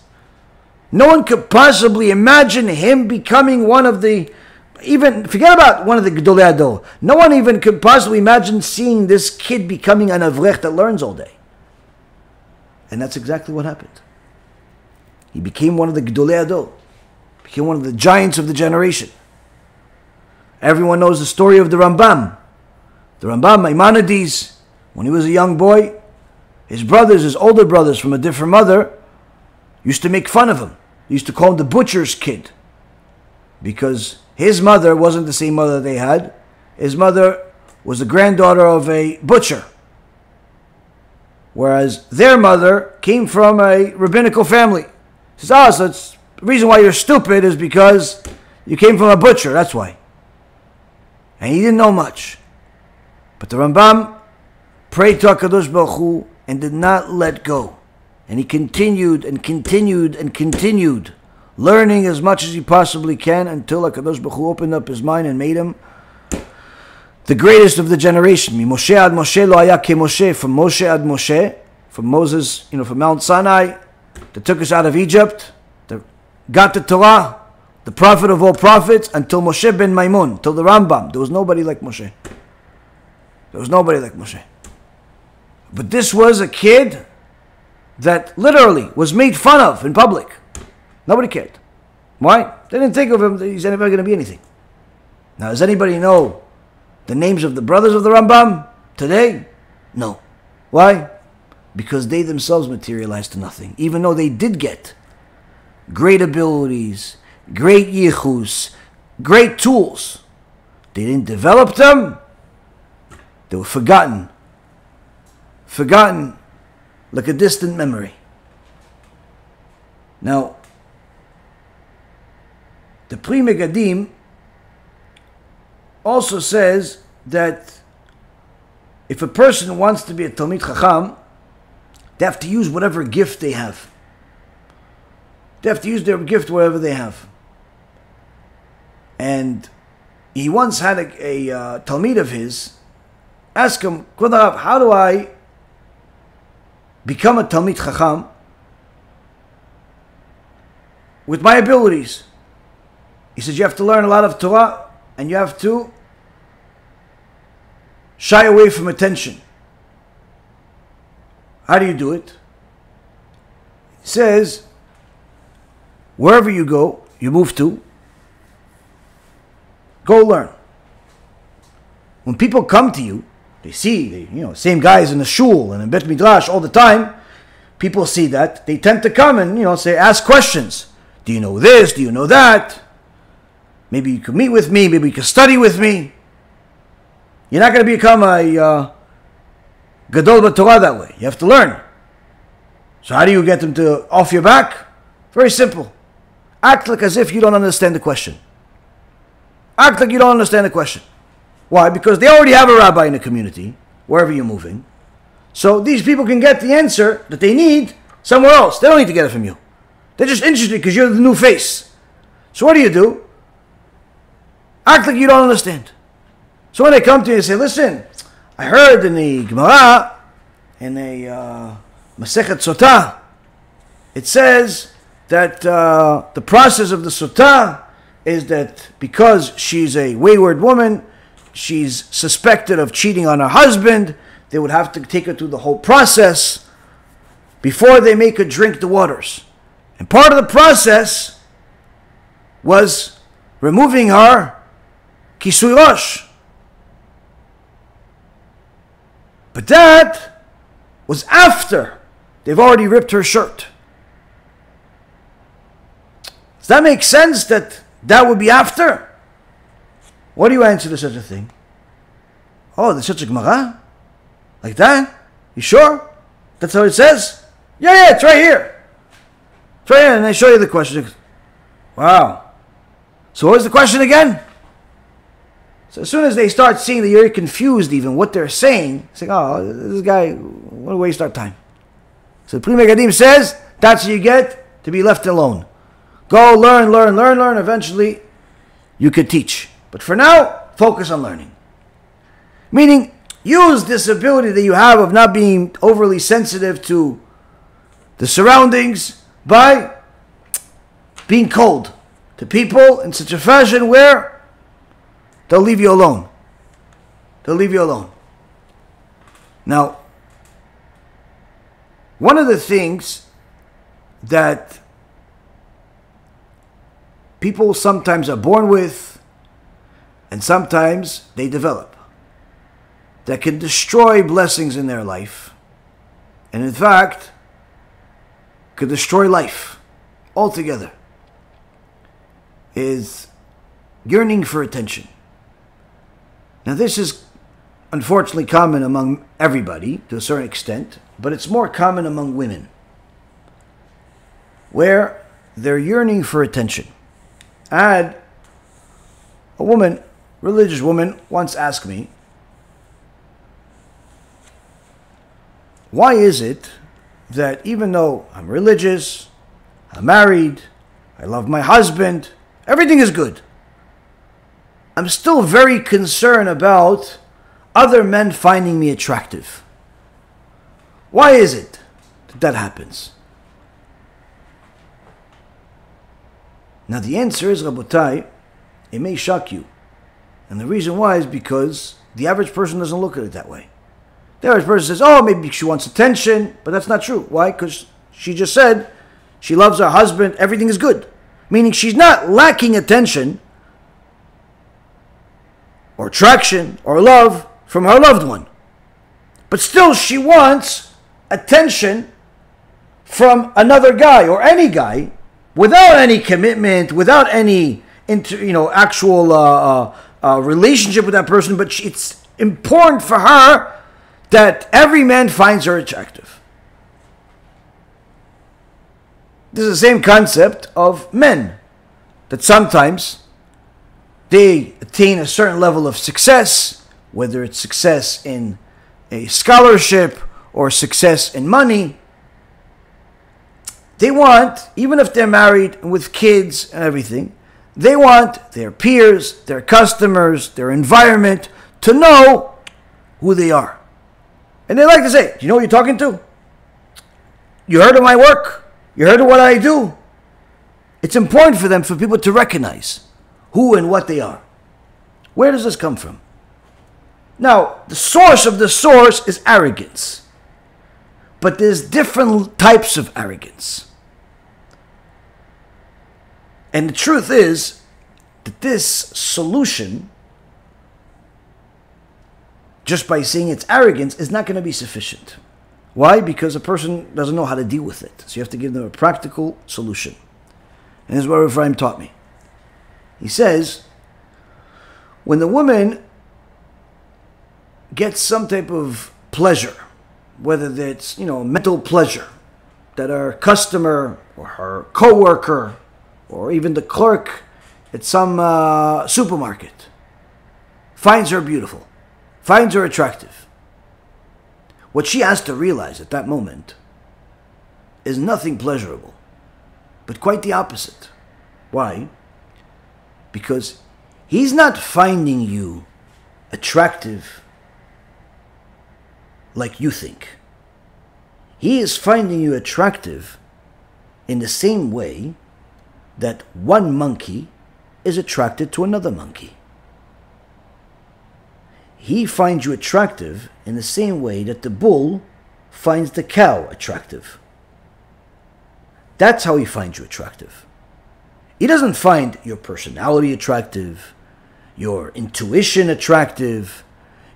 No one could possibly imagine him becoming one of the, even, forget about one of the Gedolei Ador. No one even could possibly imagine seeing this kid becoming an avrech that learns all day. And that's exactly what happened. He became one of the Gedolei Ador. Became one of the giants of the generation. Everyone knows the story of the Ramban. The Ramban, Maimonides, when he was a young boy, his brothers, his older brothers from a different mother, used to make fun of him. They used to call him the butcher's kid. Because his mother wasn't the same mother they had. His mother was the granddaughter of a butcher. Whereas their mother came from a rabbinical family. He says, so it's, the reason why you're stupid is because you came from a butcher, that's why. And he didn't know much. But the Rambam prayed to HaKadosh Baruch Hu and did not let go. And he continued and continued and continued, learning as much as he possibly can until HaKadosh Baruch Hu opened up his mind and made him the greatest of the generation. Moshe ad Moshe lo haya ke Moshe. From Moshe ad Moshe, from Moses, from Mount Sinai, that took us out of Egypt, that got the Torah, the prophet of all prophets, until Moshe ben Maimun, till the Rambam. There was nobody like Moshe. There was nobody like Moshe. But this was a kid that literally was made fun of in public. Nobody cared. Why? They didn't think of him that he's ever going to be anything. Now, does anybody know the names of the brothers of the Rambam today? No. Why? Because they themselves materialized to nothing. Even though they did get great abilities, great yichus, great tools, they didn't develop them. They were forgotten. Forgotten like a distant memory. Now, the Pri Megadim also says that if a person wants to be a Talmud Chacham, they have to use whatever gift they have. They have to use their gift wherever they have. And he once had a Talmud of his ask him, Kavod HaRav, how do I become a Talmud Chacham with my abilities? He says, you have to learn a lot of Torah and you have to shy away from attention. How do you do it? He says, wherever you go, you move to, go learn. When people come to you, they see, same guys in the shul and in Bet Midrash all the time. People see that. They tend to come and, say, ask questions. Do you know this? Do you know that? Maybe you could meet with me. Maybe you could study with me. You're not going to become a Gadol b'Torah that way. You have to learn. So how do you get them to off your back? Very simple. Act like as if you don't understand the question. Act like you don't understand the question. Why? Because they already have a rabbi in the community, wherever you're moving. So these people can get the answer that they need somewhere else. They don't need to get it from you. They're just interested because you're the new face. So what do? Act like you don't understand. So when they come to you and say, listen, I heard in the Gemara, in a Masechet Sotah, it says that the process of the Sotah is that because she's a wayward woman, she's suspected of cheating on her husband, they would have to take her through the whole process before they make her drink the waters. And part of the process was removing her kisui rosh. But that was after they've already ripped her shirt. Does that make sense that would be after? What do you answer to such a thing? Oh, there's such a Gemara? Like that? You sure? That's how it says? Yeah, it's right here. It's right here, and I show you the question. Wow. So what was the question again? So as soon as they start seeing that you're confused even what they're saying, it's like, oh, this guy, what a waste our time. So Pri Megadim says, that's what you get to be left alone. Go learn. Eventually, you could teach. But for now, focus on learning. Meaning, use this ability that you have of not being overly sensitive to the surroundings by being cold to people in such a fashion where they'll leave you alone. They'll leave you alone. Now, one of the things that people sometimes are born with and sometimes they develop that can destroy blessings in their life, and in fact could destroy life altogether, is yearning for attention. Now this is unfortunately common among everybody to a certain extent, but it's more common among women, where they're yearning for attention. I had a woman, religious woman, once asked me, why is it that even though I'm religious, I'm married, I love my husband, everything is good, I'm still very concerned about other men finding me attractive? Why is it that that happens? Now the answer is, Rabotai, it may shock you. And the reason why is because the average person doesn't look at it that way. The average person says, oh, maybe she wants attention, but that's not true. Why? Because she just said she loves her husband, everything is good. Meaning she's not lacking attention or attraction or love from her loved one. But still she wants attention from another guy or any guy without any commitment, without any actual relationship with that person. But it's important for her that every man finds her attractive. This is the same concept of men, that sometimes they attain a certain level of success, whether it's success in a scholarship or success in money. They want, even if they're married and with kids and everything, they want their peers, their customers, their environment to know who they are. And they like to say, do you know what you're talking to? You heard of my work? You heard of what I do? It's important for them, for people to recognize who and what they are. Where does this come from? Now, the source of the source is arrogance. But there's different types of arrogance. And the truth is that this solution, just by saying it's arrogance, is not going to be sufficient. Why? Because a person doesn't know how to deal with it. So you have to give them a practical solution. And this is what Rav Yosef taught me. He says, when the woman gets some type of pleasure, whether it's, mental pleasure, that her customer or her co-worker or even the clerk at some supermarket finds her beautiful, finds her attractive, what she has to realize at that moment is nothing pleasurable, but quite the opposite. Why? Because he's not finding you attractive like you think. He is finding you attractive in the same way that one monkey is attracted to another monkey. He finds you attractive in the same way that the bull finds the cow attractive. That's how he finds you attractive. He doesn't find your personality attractive, your intuition attractive,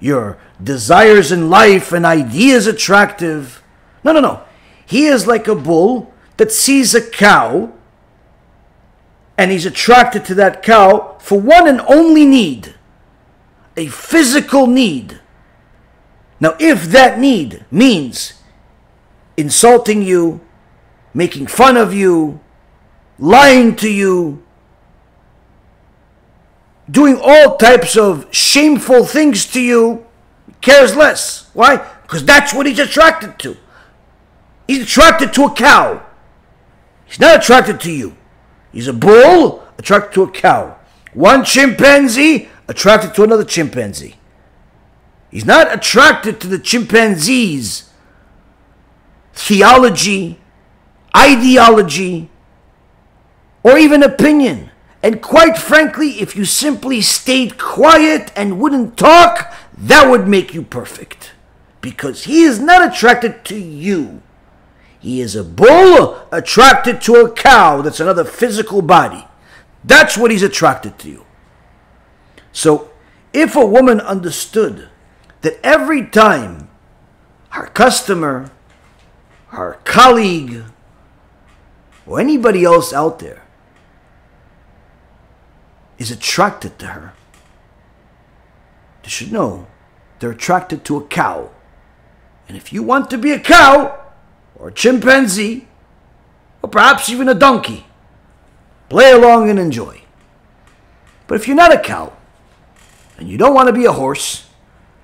your desires in life and ideas attractive. No. He is like a bull that sees a cow and he's attracted to that cow for one and only need, a physical need. Now, if that need means insulting you, making fun of you, lying to you, doing all types of shameful things to you, he cares less. Why? Because that's what he's attracted to. He's attracted to a cow. He's not attracted to you. He's a bull attracted to a cow. One chimpanzee attracted to another chimpanzee. He's not attracted to the chimpanzee's theology, ideology, or even opinion. And quite frankly, if you simply stayed quiet and wouldn't talk, that would make you perfect. Because he is not attracted to you. He is a bull attracted to a cow that's another physical body. That's what he's attracted to you. So, if a woman understood that every time her customer, her colleague, or anybody else out there is attracted to her, they should know they're attracted to a cow. And if you want to be a cow, or a chimpanzee, or perhaps even a donkey, play along and enjoy. But if you're not a cow, and you don't want to be a horse,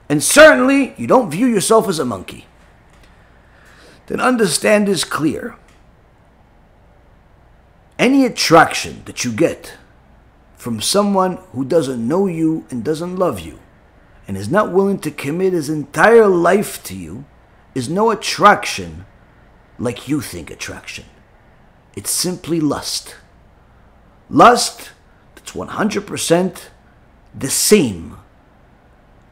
and certainly you don't view yourself as a monkey, then understand this clear. Any attraction that you get from someone who doesn't know you and doesn't love you, and is not willing to commit his entire life to you, is no attraction like you think attraction. It's simply lust. Lust that's 100% the same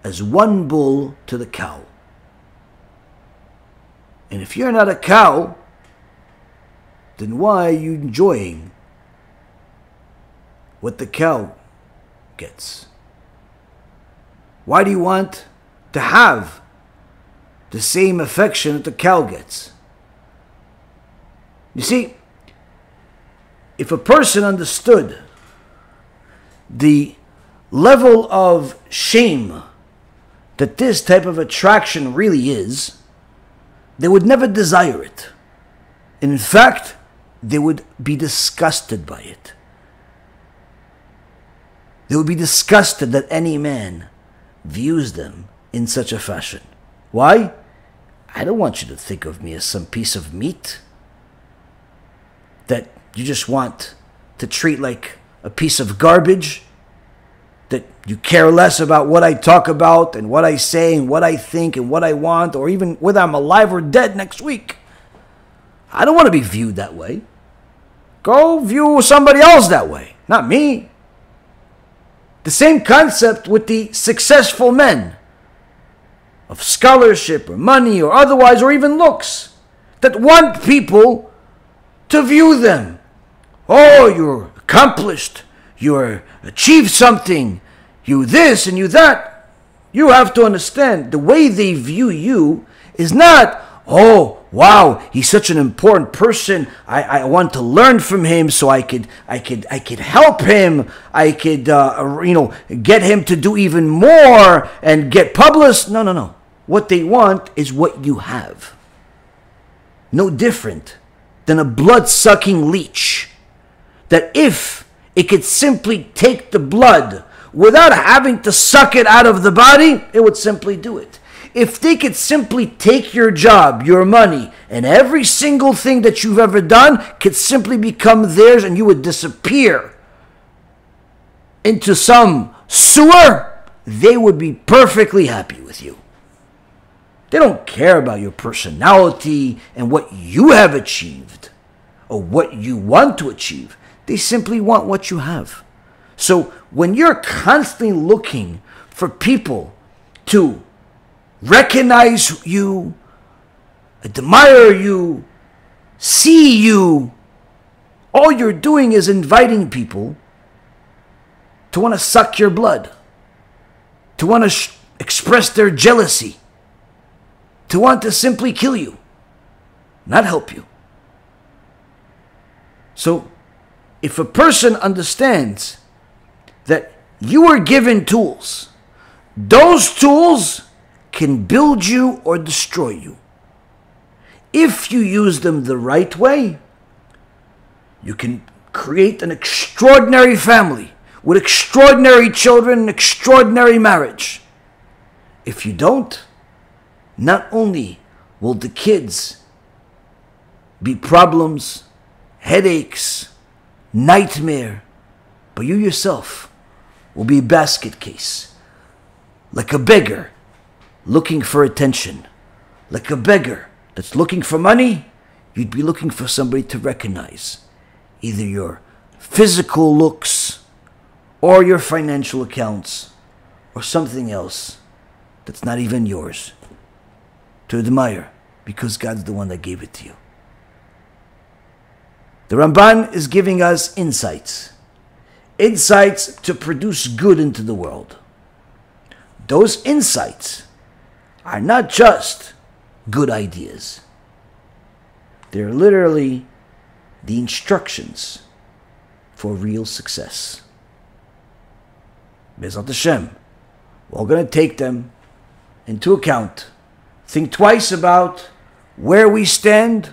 as one bull to the cow. And if you're not a cow, then why are you enjoying what the cow gets? Why do you want to have the same affection that the cow gets? You see, if a person understood the level of shame that this type of attraction really is, they would never desire it. And in fact, they would be disgusted by it. They would be disgusted that any man views them in such a fashion. Why? I don't want you to think of me as some piece of meat that you just want to treat like a piece of garbage, that you care less about what I talk about and what I say and what I think and what I want, or even whether I'm alive or dead next week. I don't want to be viewed that way. Go view somebody else that way, not me. The same concept with the successful men of scholarship or money or otherwise, or even looks, that want people to view them. Oh, you're accomplished, you're achieved something, you this and you that. You have to understand, the way they view you is not, oh, wow, he's such an important person. I want to learn from him so I could help him. I could get him to do even more and get published. No. What they want is what you have. No different than a blood-sucking leech, that if it could simply take the blood without having to suck it out of the body, it would simply do it. If they could simply take your job, your money, and every single thing that you've ever done could simply become theirs, and you would disappear into some sewer, they would be perfectly happy with you. They don't care about your personality and what you have achieved or what you want to achieve. They simply want what you have. So when you're constantly looking for people to recognize you, admire you, see you, all you're doing is inviting people to want to suck your blood, to want to express their jealousy, to want to simply kill you, not help you. So, if a person understands that you are given tools, those tools can build you or destroy you. If you use them the right way, you can create an extraordinary family with extraordinary children and extraordinary marriage. If you don't, not only will the kids be problems, headaches, nightmare, but you yourself will be a basket case, like a beggar looking for attention, like a beggar that's looking for money. You'd be looking for somebody to recognize, either your physical looks or your financial accounts or something else that's not even yours to admire, because God's the one that gave it to you. The Ramban is giving us insights to produce good into the world. Those insights are not just good ideas. They're literally the instructions for real success. Bezat Hashem, we're going to take them into account. Think twice about where we stand,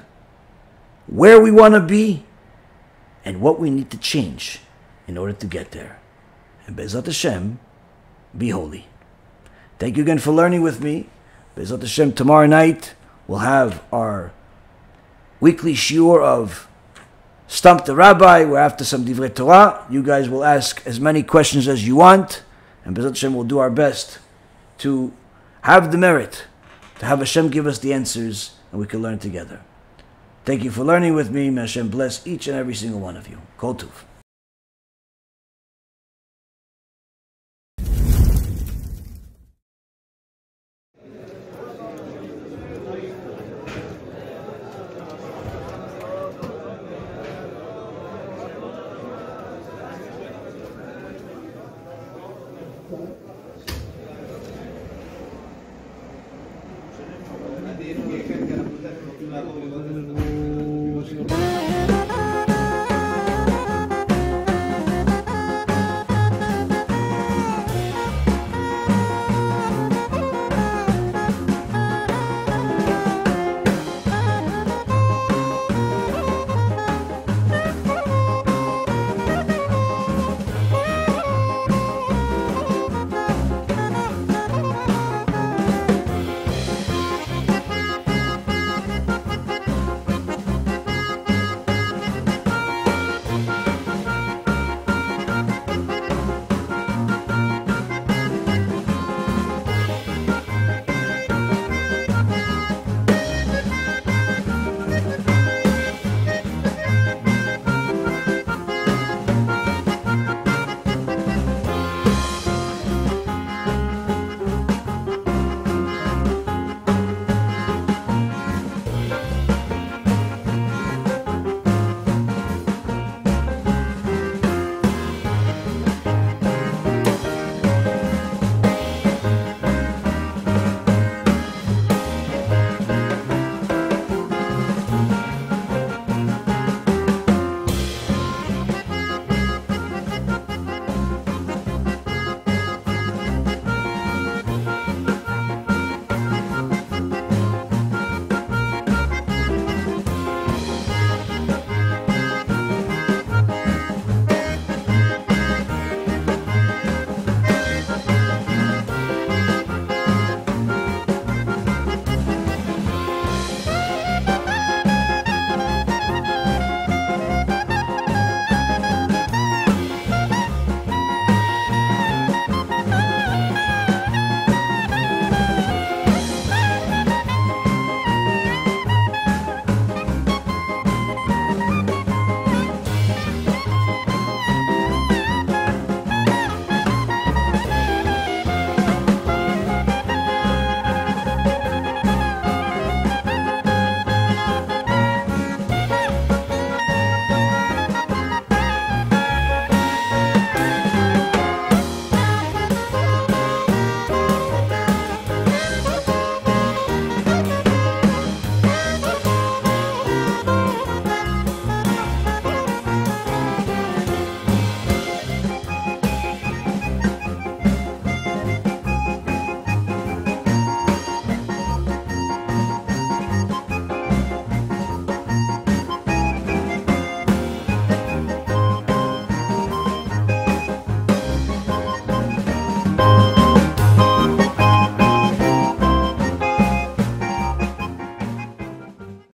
where we want to be, and what we need to change in order to get there. And Bezat Hashem, be holy. Thank you again for learning with me. Bezat Hashem, tomorrow night we'll have our weekly shiur of Stump the Rabbi. We're after some Divrei Torah. You guys will ask as many questions as you want, and Bezat Hashem will do our best to have the merit, to have Hashem give us the answers, and we can learn together. Thank you for learning with me. May Hashem bless each and every single one of you. Kol Tuv.